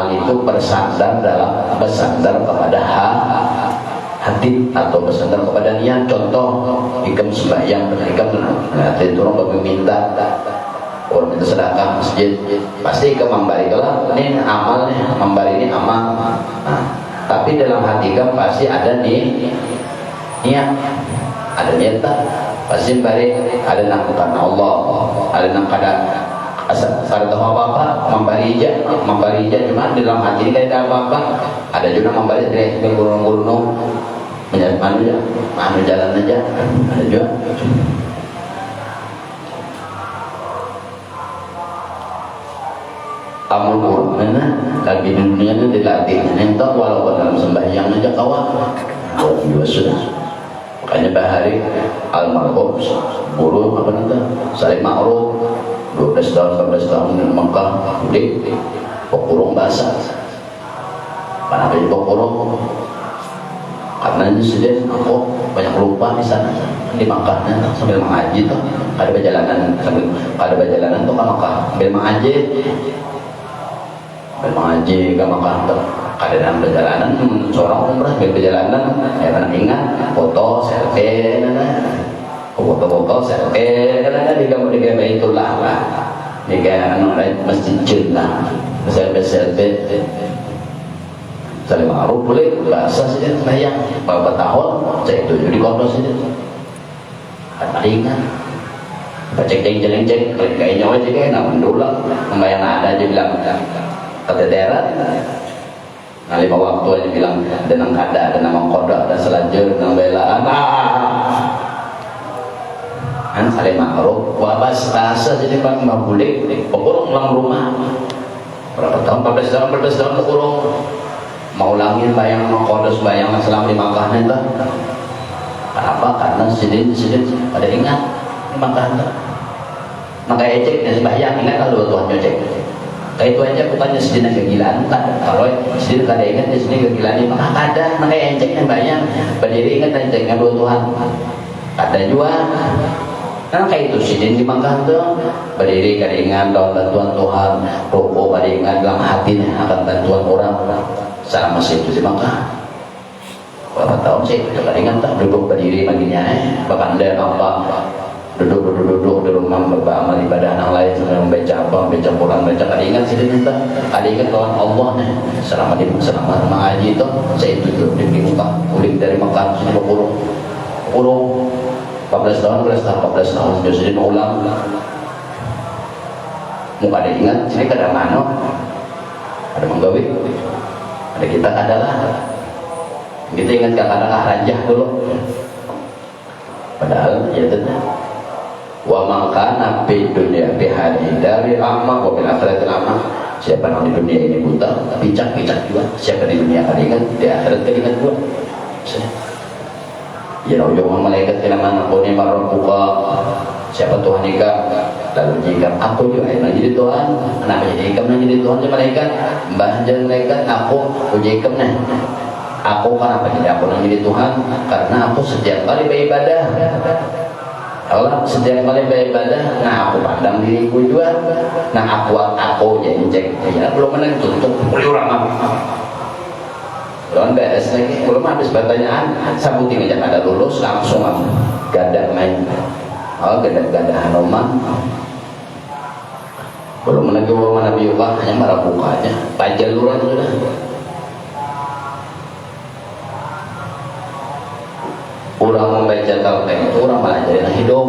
itu bersandar kepada hati atau bersandar kepada niat. Contoh ikam sembahyang ikam itu orang bagi minta orang minta sedekah masjid pasti ikam memberi kalau ini amalnya memberi ini amal. Nah tapi dalam hati kamu pasti ada niat, ada niat pasti bari ada nang karena Allah, ada nang kada asal tahu apa membari ija cuma dalam hati ini ada apa-apa, ada juga membari dari gurung-gurung menjadi manu jalan aja, ada juga. Amal mana lagi dunia ini dilatih entah walaupun dalam sembahyang aja kawan juga sudah. Makanya bahari almarhum guru apa nanti Salim Ma'ruf 12 tahun 14 tahun di Mekah di Pokurung basah mana di Pokurung karena ini sudah aku banyak lupa di sana di Mekah sambil mengaji tuh ada perjalanan tuh ke Mekah sambil mengaji ke Mekah ada dalam perjalanan seorang umrah di perjalanan ya pernah ingat foto selfie foto selfie karena di kamu di itulah lah di masjid Jannah selfie Salim Ma'ruf boleh bahasa saja bayang beberapa tahun saya tujuh di kondo saja ada ingat baca ceng kayaknya aja kayak namun dulu membayang ada aja bilang keteteran nah 5 waktu aja bilang dengan kada ada nama koda ada selajur dengan belaan kan Salim Ma'ruf wabas rasa jadi pak mabulik pekurung ulang rumah berapa tahun 14 tahun pekurung mau ulangin bayang kodos bayang selama di Makkah entah kenapa karena sidin ada ingat di Makkah entah maka ecek dan sembahyang ingat kalau Tuhan nyocek kayak itu aja bukannya sedih kegilaan kan kalau sedih kada ingat di sini kegilaan ini maka ada maka encek yang bayang berdiri ingat enceknya dua Tuhan ada juga kan kayak itu sedih di Makkah tuh berdiri kada ingat dalam bantuan Tuhan rokok kada ingat dalam hatinya akan bantuan orang sama situ di Makkah berapa tahun sih kada ingat tak duduk berdiri maginya bakanda apa duduk di rumah beramal ibadah yang lain sambil membaca Quran baca kada ingat sih minta kada ingat kawan Allah nih selama mengaji itu saya itu duduk di muka ulik dari Mekah sini kurung 14 tahun jadi mau ulang mau kada ingat sini kada mano ada menggawi ada kita adalah kita ingat kadang-kadang ranjah dulu padahal ya tentu wa mangkana fi dunia bihari dari rahmah wa bil akhirati rahmah siapa yang di dunia ini buta picak juga siapa di dunia kada ingat di akhirat kada ingat juga ya yang malaikat kelaman aku ni marabbuka siapa Tuhan ika lalu jika aku juga yang jadi Tuhan kenapa jadi ikam yang jadi Tuhan malaikat mbah jeung malaikat aku uji ikam nah aku kenapa jadi aku yang jadi Tuhan karena aku setiap kali beribadah Allah setiap kali beribadah nah aku pandang diriku juga nah aku jadi cek ya belum menang tutup boleh orang belum beres lagi belum habis pertanyaan sambutin aja ada lulus langsung gada main gada Hanoman belum lagi orang Nabi Allah hanya marah bukanya pajal luran sudah orang membaca talqin itu orang belajar hidup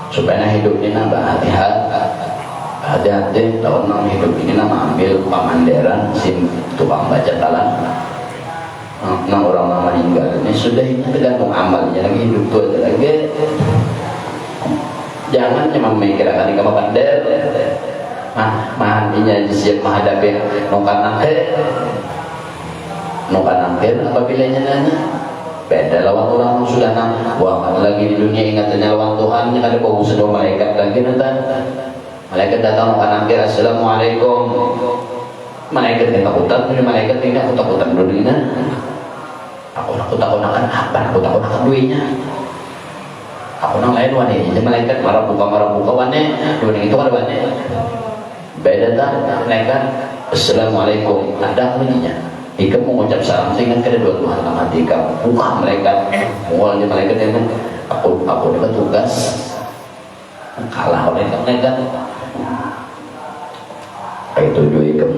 supaya hidup ini nambah hati-hati tahun nang hidup ini nama ambil pamanderan sim tukang baca talan nang orang meninggal ini sudah tergantung amalnya lagi hidup tu aja lagi jangan cuma memikirkan di kamar bandar mahaninya siap menghadapi nongkan akhir apabila nanya beda lawan orang sudah wah lagi di dunia ingatnya lawan Tuhan yang ada bau sedang malaikat lagi nanti malaikat datang nongkan akhir assalamualaikum malaikat yang takutan malaikat ini aku takutan dunia aku takutan apa aku takutan duitnya aku nang lain wane jadi malaikat marah buka wane dunia itu kan wane beda tak malaikat assalamualaikum ada bunyinya ikut mengucap salam sehingga kada dua Tuhan dalam hati kamu buka malaikat mulanya malaikat yang aku dapat tugas kalah oleh malaikat itu juga ikut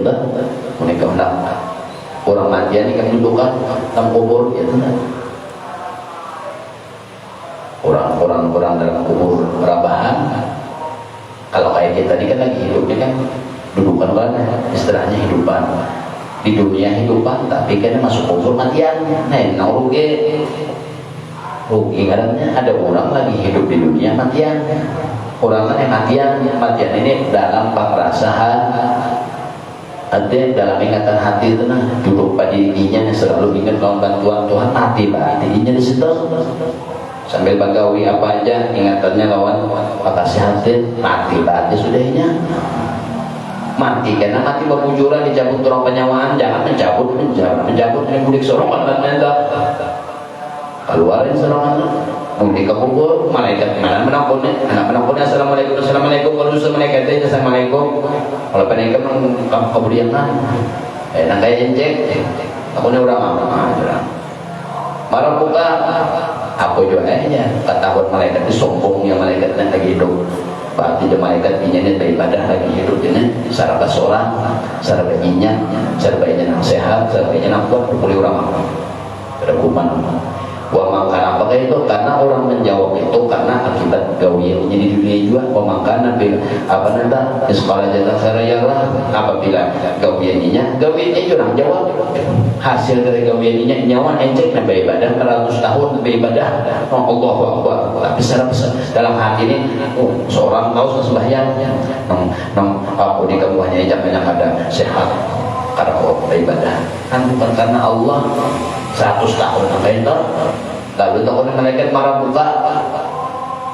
mereka hendak orang matian ini kan dudukan dalam kubur gitu kan. Orang-orang dalam kubur berabahan. Kalau kayak kita tadi kan lagi hidupnya kan dudukan mana istilahnya hidupan di dunia hidupan, tapi kan masuk kubur matian. Nah rugi karena ada orang lagi hidup di dunia matian. Orang kan yang matian ini dalam perasaan, ada dalam ingatan hati itu nah duduk pada dirinya selalu ingat lawan bantuan Tuhan, mati lah dirinya di situ sambil bagawi apa aja ingatannya lawan makasih hati, mati lah sudahnya mati karena mati berbujuran dicabut orang penyawaan. Jangan mencabut ini mudik sorongan dan minta keluarin sorongan mudik ke kubur. Malaikat mana menampunnya, anak menampunnya assalamualaikum kalau dosa malaikatnya assalamualaikum. Kalau penaikan kemudian nak kayak jencek aku ini orang marah buka aku juga aja ketahuan malaikat itu sombongnya malaikatnya lagi hidup. Berarti dia malaikat ini beribadah lagi hidup ini sarapa seorang sarapa nyinya sarapa nang sehat sarapa nang kuat pulih orang ada kuman. Wamangkana apakah itu? Karena orang menjawab itu karena akibat gawiannya di dunia juga. Wamangkana apa nanti sekolah jatah sarayarlah apabila gawiannya orang jawab hasil dari gawiannya nyawa encek nabi ibadah 100 tahun beribadah Allah Akbar. Tapi secara dalam hati ini seorang tahu sembahyang aku di kamuannya jangan ada sehat karena ibadah kan bukan karena Allah 100 tahun apa itu lalu tahun malaikat marah buka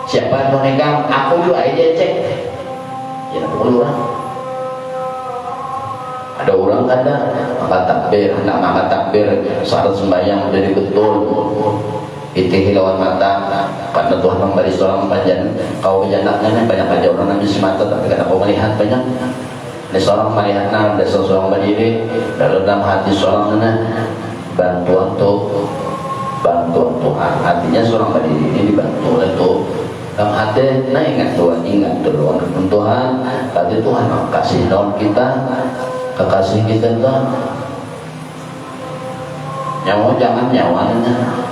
siapa yang menegang aku juga aja cek ya boleh orang ada orang kada maka takbir syarat sembahyang menjadi betul itu lawan mata karena Tuhan memberi seorang panjang kau penjanaknya banyak aja orang nangis mata tapi kada kau melihat banyak. Ada seorang melihat ada seorang berdiri dalam hati seorang sana bantuan Tuhan. Artinya seorang berdiri ini dibantu oleh Tuhan dalam hati. Nah ingat Tuhan Tuhan tadi Tuhan kasih daun kita kekasih kita itu nyawa jangan nyawanya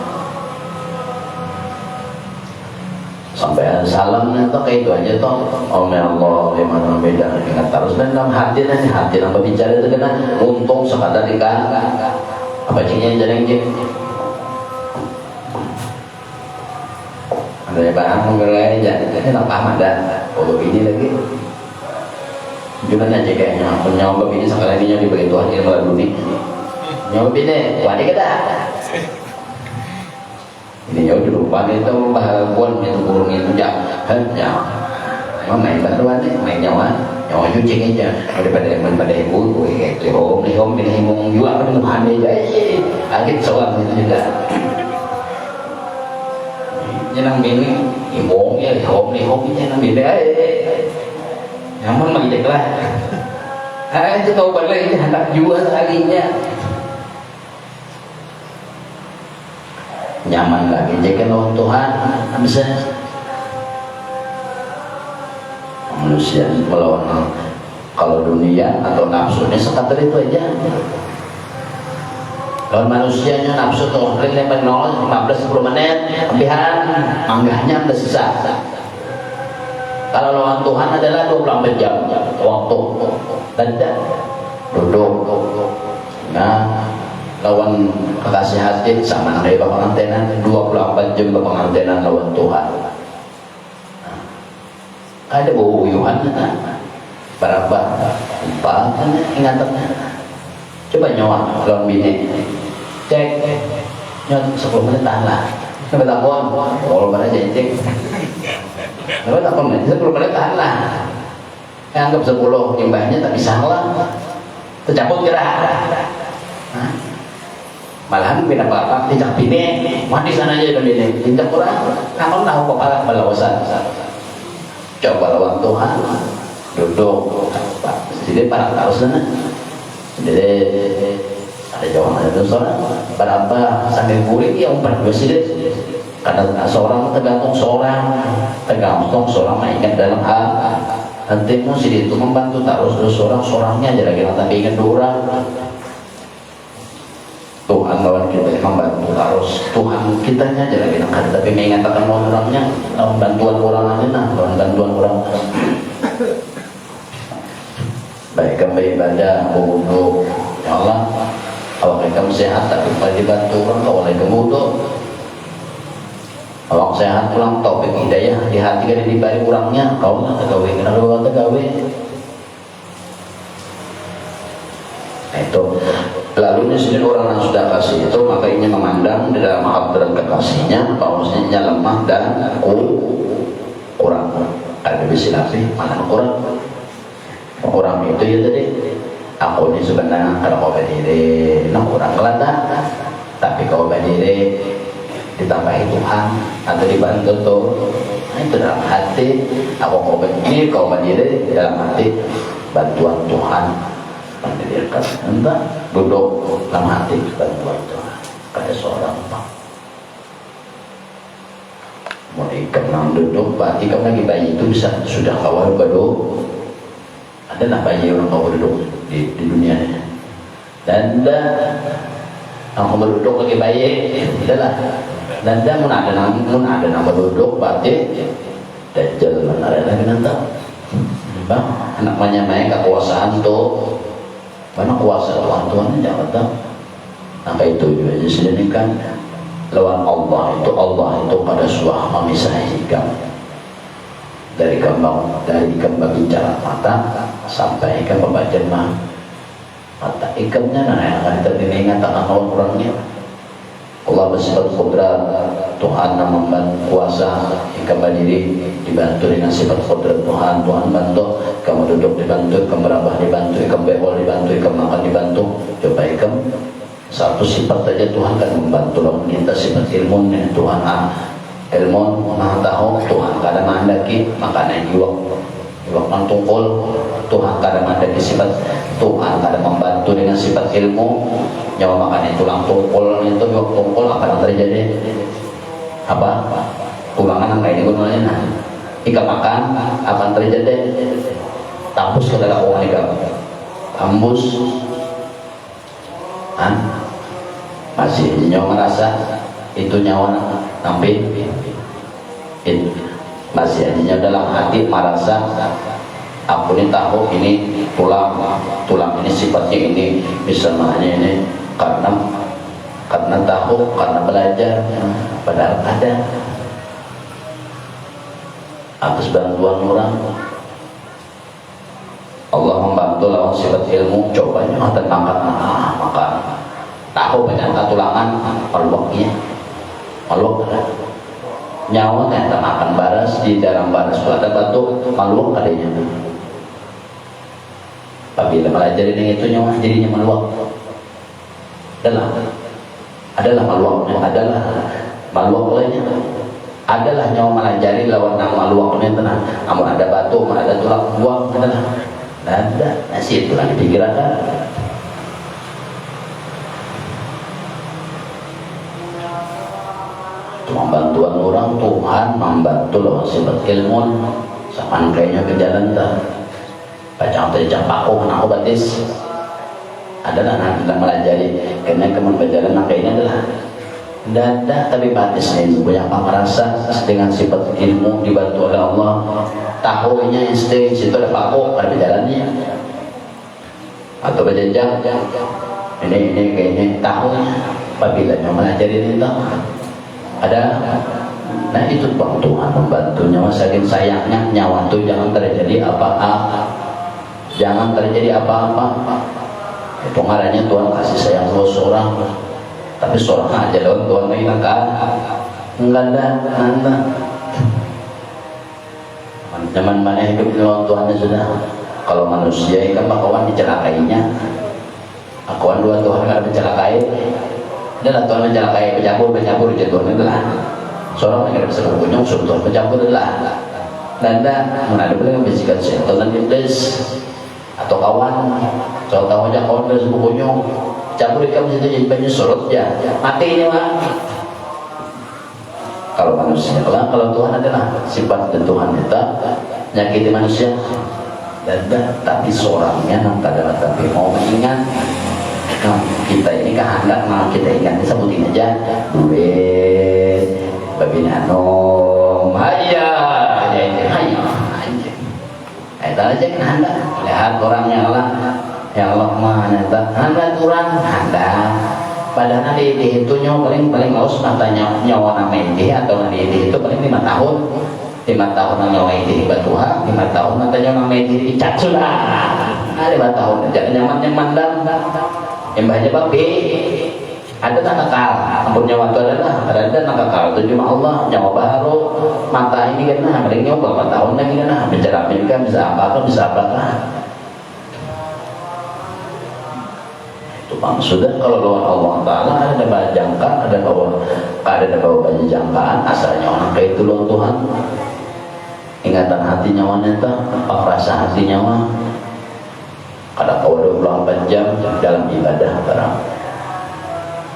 sampai salam itu kayak itu aja toh Allah gimana beda ingat terus dan dalam hati yang berbicara itu kena untung sekadar nikah apa cinya jalan gitu ada yang barang mengerai jadi nak paham ada ini lagi gimana aja kayaknya nyawa ini sekali ini diberi Tuhan yang melalui dunia nyawa ini wadi kita ini jauh di lupa itu bahagian itu burung itu jangan emang main bantuan main nyawa cuci aja daripada ibu kayak lihom juga kan Tuhan aja agak soal itu juga jangan bini imong ya lihom jangan bini nyaman mah lah itu tahu balik hendak jual sekalinya nyaman lagi jika lawan Tuhan bisa manusia melawan kalau dunia atau nafsunya sekadar itu aja. Lawan manusianya nafsu tuh ring 15-10 menit lebihan manggahnya udah sisa. Kalau lawan Tuhan adalah 24 jam waktu dan duduk nah lawan kekasih hati sama dari pengantinan 24 jam pengantinan lawan Tuhan. Ada buyuhan berapa lupa kan ingatannya coba nyawa lawan bini cek nyot 10 menit tahan lah sampai takon kalau mana cek sampai takon 10 menit tahan lah anggap 10 imbahnya tak bisa lah tercabut kira malahan bina bapak tidak bini mati sana aja dan bini tidak kurang kamu tahu kepala balawasan coba lawan Tuhan duduk jadi para tahu sana jadi ada jawaban itu seorang berapa sambil kulit ya umpan dua sih karena seorang tergantung seorang mainkan dalam hal nanti mesti itu membantu terus seorangnya aja lagi tapi ingat dua orang harus Tuhan kitanya aja lagi nak, tapi mengatakan orangnya bantuan orang aja nah, bantuan orang. Baik kami ibadah wudhu ya Allah, awak kamu sehat tapi kalau dibantu orang kau oleh kemudian awak sehat pulang taufik hidayah di hati kan diberi kurangnya kau lah tegawe kenapa kau tegawe itu. Lalu sendiri orang yang sudah kasih itu maka ini memandang di dalam hadrat kekasihnya bahwasanya lemah dan kurang. Ada bisilafi mana kurang? Kurang itu ya tadi. Aku ini sebenarnya kalau kau berdiri, kurang kelada. Tapi kau berdiri ditambahi Tuhan atau dibantu tuh, itu dalam hati. Aku kau berdiri dalam hati bantuan Tuhan. Mendirikan entah duduk dalam hati bantuan Tuhan kayak seorang bang mulai kenang duduk berarti kamu lagi bayi itu bisa sudah kawal baru ada lah bayi orang kawal duduk di dunia ini dan aku berduduk lagi bayi adalah dan mun ada nama duduk berarti dajjal mana lagi nanti bang anak main kekuasaan tuh karena kuasa Tuhan jangan tahu. Maka itu juga disediakan lawan Allah itu pada suah memisahi kamu dari kembang bicara mata sampai ke pembacaan mata ikamnya yang akan kita tangan orang-orangnya. Allah bersifat qudrat, Tuhan yang membantu kuasa ikam berdiri dibantu dengan sifat qudrat Tuhan bantu, kamu duduk dibantu, kamu berabah dibantu, kamu bewol dibantu, kamu makan dibantu. Coba ikam satu sifat saja Tuhan kan membantu lawan kita sifat ilmu nih Tuhan ilmu maha tahu Tuhan kadang mandaki makanya iwak mantungkul Tuhan kadang mandaki sifat Tuhan kadang membantu dengan sifat ilmu nyawa makanya tulang tungkul itu iwak tungkul apa yang terjadi apa tulangan yang kayak ini gunanya nah ikan makan apa yang terjadi tambus ke dalam uang ikan tambus masih nyawa merasa itu nyawa sampai masih adanya dalam hati merasa aku ini tahu ini tulang ini sifatnya ini misalnya ini karena tahu karena belajar padahal ada atas bantuan orang Allah membantu lawan sifat ilmu cobanya dan maka tahu banyak tulangan maluaknya maluak nyawa ternyata makan baras di dalam baras itu ada batu maluak adanya apabila mempelajari dengan itu nyawa jadinya maluak adalah maluaknya maluak lainnya adalah nyawa mempelajari lawan nama maluaknya tenang amun ada batu amun ada tulang buang adalah ada nasi itu lagi pikiran membantuan orang Tuhan membantu loh sifat ilmu sama kayaknya ke jalan tak baca terjak paku kena batis adalah nanti melajari karena kemudian berjalan kayaknya adalah dada tapi batis ini banyak merasa dengan sifat ilmu dibantu oleh Allah tahunya insting situ ada paku ada jalannya atau berjenjang ini kayaknya tahunya apabila melajari itu ada nah itu Bang Tuhan membantunya saking sayangnya nyawa itu jangan terjadi apa-apa itu ngaranya Tuhan kasih sayang lo seorang tapi seorang aja dong Tuhan mengingat enggak ada nanda zaman mana hidup lawan Tuhannya sudah kalau manusia ikan bakawan dicelakainya akuan dua Tuhan kan dicelakai adalah Tuhan mencelakai pecampur jatuhnya adalah seorang yang bisa berkunjung suruh Tuhan pecampur adalah nanda menghadapi dengan bisikan setan dan iblis atau kawan soal tahu aja kawan bisa berkunjung campur ikan bisa jadi banyak surut ya mati ini mah kalau manusia kalau Tuhan adalah sifat dan Tuhan kita nyakiti manusia dan tapi seorangnya adalah tapi mau mengingat Nah, kita ini kehendak mau kita ingat sebutin aja duit babi nanom hayya aja itu hayya itu aja kehendak lihat orangnya Allah ya Allah mah nyata hendak kurang hendak padahal di itu paling aus matanya nyawa nama ini atau di itu paling 5 tahun 5 tahun nyawa ini batuha 5 tahun matanya nama ini dicat sudah 5 tahun aja nyaman dan yang banyak babi ada tak nakal ampun nyawa itu ada nakal itu cuma Allah nyawa baru mata ini kan paling nyoba 4 tahun lagi kan bicara Amerika bisa apakah itu maksudnya kalau lawan Allah Ta'ala ada bawa jangka ada bawa banyak jangkaan asalnya orang kayak itu loh Tuhan ingatan hati nyawa neta rasa hati nyawa kada kau 24 jam dalam ibadah barang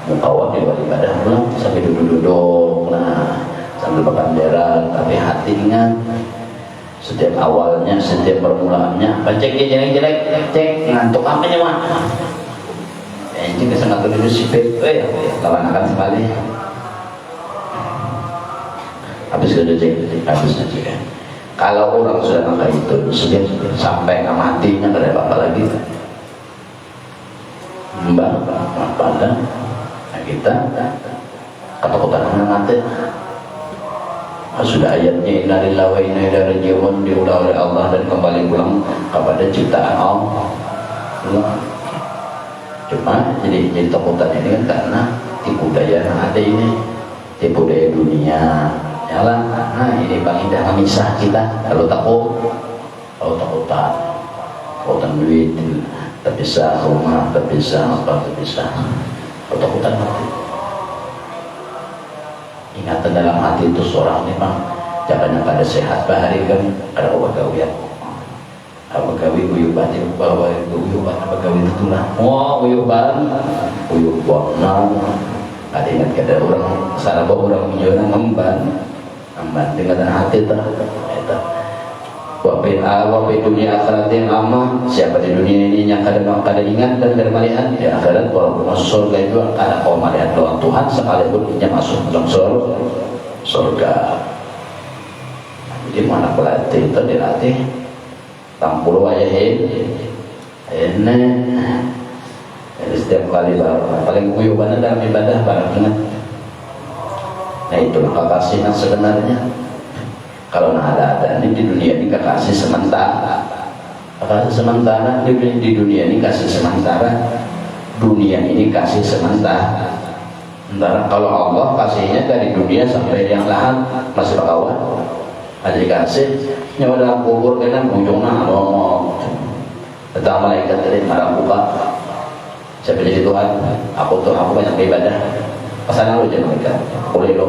mukawat di ibadah pulang sampai duduk nah sambil berkanderan tapi hati ingat setiap awalnya setiap permulaannya baca jelek cek ngantuk apa nyawa ini kesengat dulu sipit lawan akan sekali habis sudah cek habisnya cek kalau orang sudah angka itu sudah sampai nggak matinya nggak ada apa-apa lagi mbak pada kita ketakutan dengan mati sudah ayatnya innalillahi wa inna ilaihi raji'un diulang oleh Allah dan kembali pulang kepada ciptaan Allah cuma jadi takutan ini kan karena tipu daya yang ada ini tipu daya dunia jalan nah ini paling indah memisah kita kalau takutan duit terpisah rumah terpisah apa terpisah kalau takutan mati ingatan dalam hati itu seorang memang jangan yang pada sehat bahari kan ada obat gawian gawi uyuban bahwa uyuban gawi itu lah uyuban ada ingat kada orang salah bawa orang menjualnya ngemban dengan hati itu wapi dunia akhirat yang aman siapa di dunia ini yang kadang ingat dan melihat di akhirat walaupun masuk surga itu ada kau melihat doang Tuhan sekalipun dia masuk dalam surga jadi mana pelatih itu dilatih tampul wayahin ini jadi setiap kali paling uyubannya dalam ibadah barang ingat nah itulah kekasihan sebenarnya kalau ada ini di dunia ini kekasih sementara di dunia ini kasih sementara dunia ini kasih sementara kalau Allah kasihnya dari dunia sampai yang lahat masih bakawan ada dikasih nyawa dalam kubur kan ujungnya ngomong tentang malaikat tadi marah buka siapa jadi Tuhan aku banyak ibadah pesanan lu jangan mereka boleh lo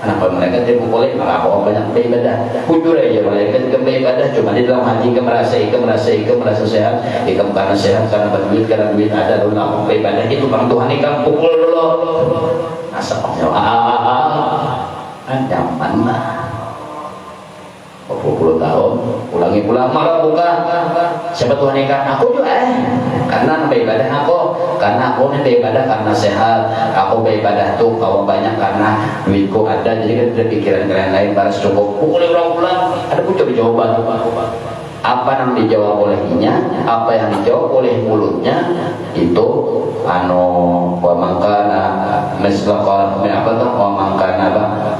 anak malaikat dia boleh maka aku banyak ibadah jujur aja malaikat ibadah cuma di dalam hati merasa sehat karena sehat karena berduit karena duit ada lu aku ibadah itu bang Tuhan ikan pukul lo asal nyaman lah 20 tahun pulang malah buka siapa Tuhan ikan aku juga karena beribadah karena aku beribadah karena sehat aku beribadah tuh kawan banyak karena duitku ada jadi kan ada pikiran kalian lain balas cukup pukul pulang ada pun jawaban apa yang dijawab olehnya apa yang dijawab oleh mulutnya itu wa mangkana mislaqan wa mangkana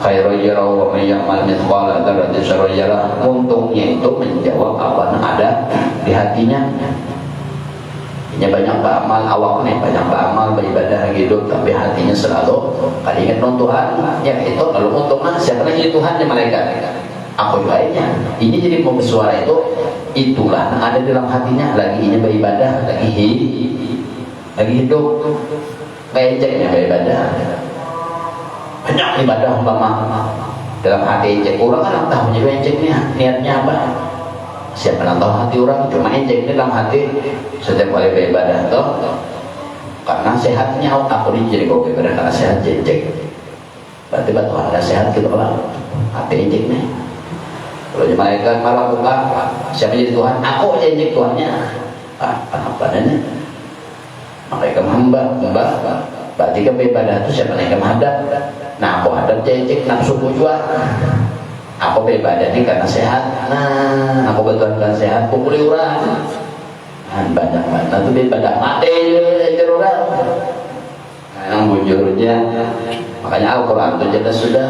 khairu yara wa may ya'mal mithqala dzarratin syarran yara untungnya itu menjawab apa yang ada di hatinya ini banyak beramal awak nih banyak beramal beribadah hidup tapi hatinya selalu kali ingat Tuhan ya itu lalu untungnya siapa lagi Tuhan yang malaikat aku lainnya ini jadi mau bersuara itulah ada dalam hatinya lagi ini beribadah lagi hidup beceknya beribadah banyak ibadah umpama dalam hati ejek orang kan tahu jadi ejeknya niatnya apa siapa yang tahu hati orang cuma ejeknya dalam hati setiap kali beribadah tuh karena sehatnya aku ini jadi kau beribadah karena sehat ejek berarti batu ada sehat gitu lah hati ejeknya kalau malaikat malah buka siapa jadi Tuhan aku ejek Tuhannya apa adanya Mereka hamba berarti kan ibadah itu siapa yang hadap. Nah aku hadap cecek nafsu juga. Aku beribadah ini karena sehat. Nah aku betul karena sehat. Aku boleh urang. Banyak mana tuh ibadah mati aja orang. Yang bujurnya makanya Al-Quran itu jelas sudah.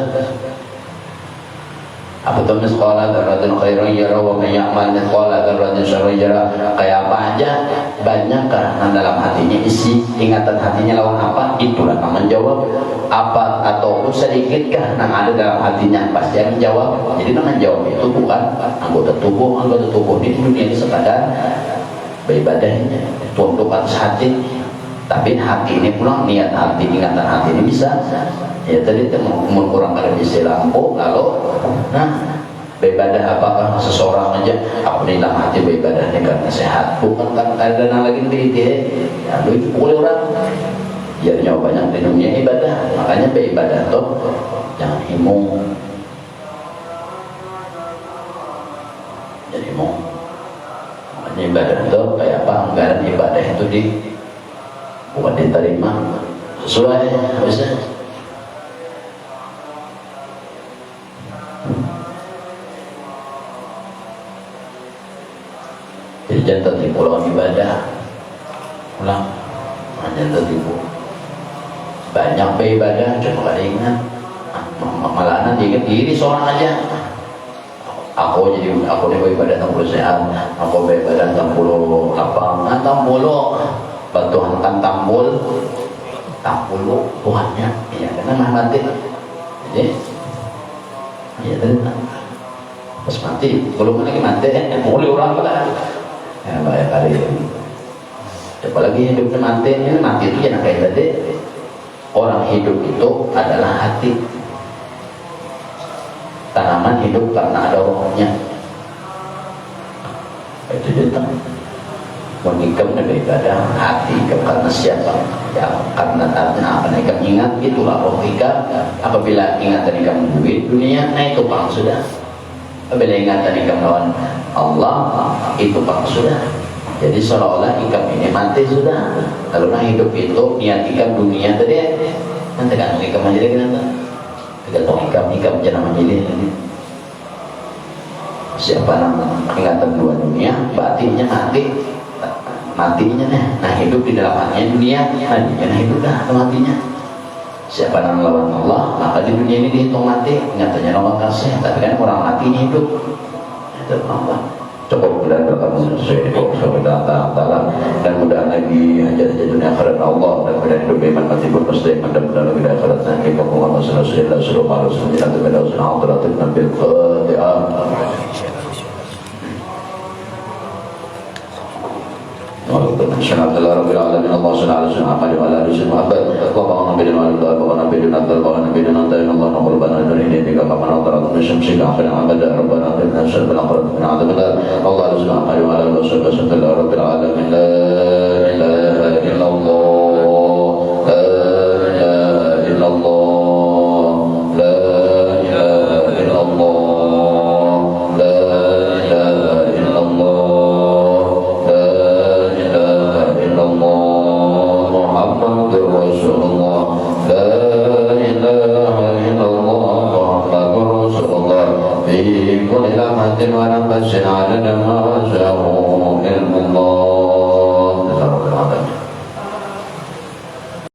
Apa tuh sekolah daratan khairan yara wa man ya'mal sekolah daratan syarran yara. Kayak apa aja banyak karena dalam hatinya isi ingatan hatinya lawan apa itulah yang menjawab. Apa atau sedikit yang ada dalam hatinya pasti yang menjawab. Jadi yang menjawab itu bukan anggota tubuh di dunia ini sekadar beribadahnya tunduk atas hati, tapi hati ini pulang niat hati, ingatan hati ini bisa ya tadi itu kurang ada istilah lampu lalu nah beribadah apakah seseorang aja aku di dalam hati beribadahnya karena sehat bukan kan ada lagi di dia ya lu itu boleh orang ya nyawa banyak di dunia ibadah makanya beribadah tuh jangan himu jadi himu ibadah itu kayak apa anggaran ibadah itu bukan diterima sesuai bisa jadi jangan tertipu lawan ibadah ulang jangan tertipu banyak beribadah cuma gak ada ingat malah nanti ingat diri seorang aja aku beribadah 60 sehat aku beribadah 60 apa 60 Tuhan kan tambul Tuhannya ya karena mati jadi ya tadi pas mati belum lagi mati boleh orang lah ya banyak kali apalagi hidupnya mati ini mati itu jangan kayak tadi orang hidup itu adalah hati tanaman hidup karena ada rohnya itu juga mengikam daripada hati karena siapa ya karena apa ikam ingat itulah roh ikam apabila ingatan ikam duit dunia nah itu pang sudah apabila ingatan ikam lawan Allah itu pang sudah jadi seolah-olah ikam ini mati sudah lalu nah hidup itu niat ikam dunia tadi nanti kan ikam aja kenapa tergantung ikam jangan memilih siapa nama ingatan dua dunia batinnya matinya nah hidup di dalam hatinya dunia nah hidup dah matinya siapa nama lawan Allah maka di dunia ini dihitung mati nyatanya Allah kasih tapi kan orang matinya hidup itu Allah cukup mudah berkamu sesuai dengan Allah dan mudah lagi hajat dunia akhirat Allah dan mudah hidup iman mati berpasti mudah-mudahan lagi akhirat nanti Muhammad sallallahu alaihi wasallam bil Fatihah. Alhamdulillah rabbil alamin Allah subhanahu wa ta'ala wa ala alihi wa sahbihi wa ba'ana bidin wa ala wa nabiyyin adal wa nabiyyin anta inna Allah qulubana durini bika kama nadara min shamsi ka akhir abada rabbana qina syarra al-aqrab min adab Allah subhanahu wa ta'ala wa sallallahu rabbil alamin la ilaha illallah la ilaha illallah la ilaha illallah la ilaha illallah Muhammadur Rasulullah la ilaha illallah Muhammadur Rasulullah fi kulli lamatin wa nafasin 'adada ma syaa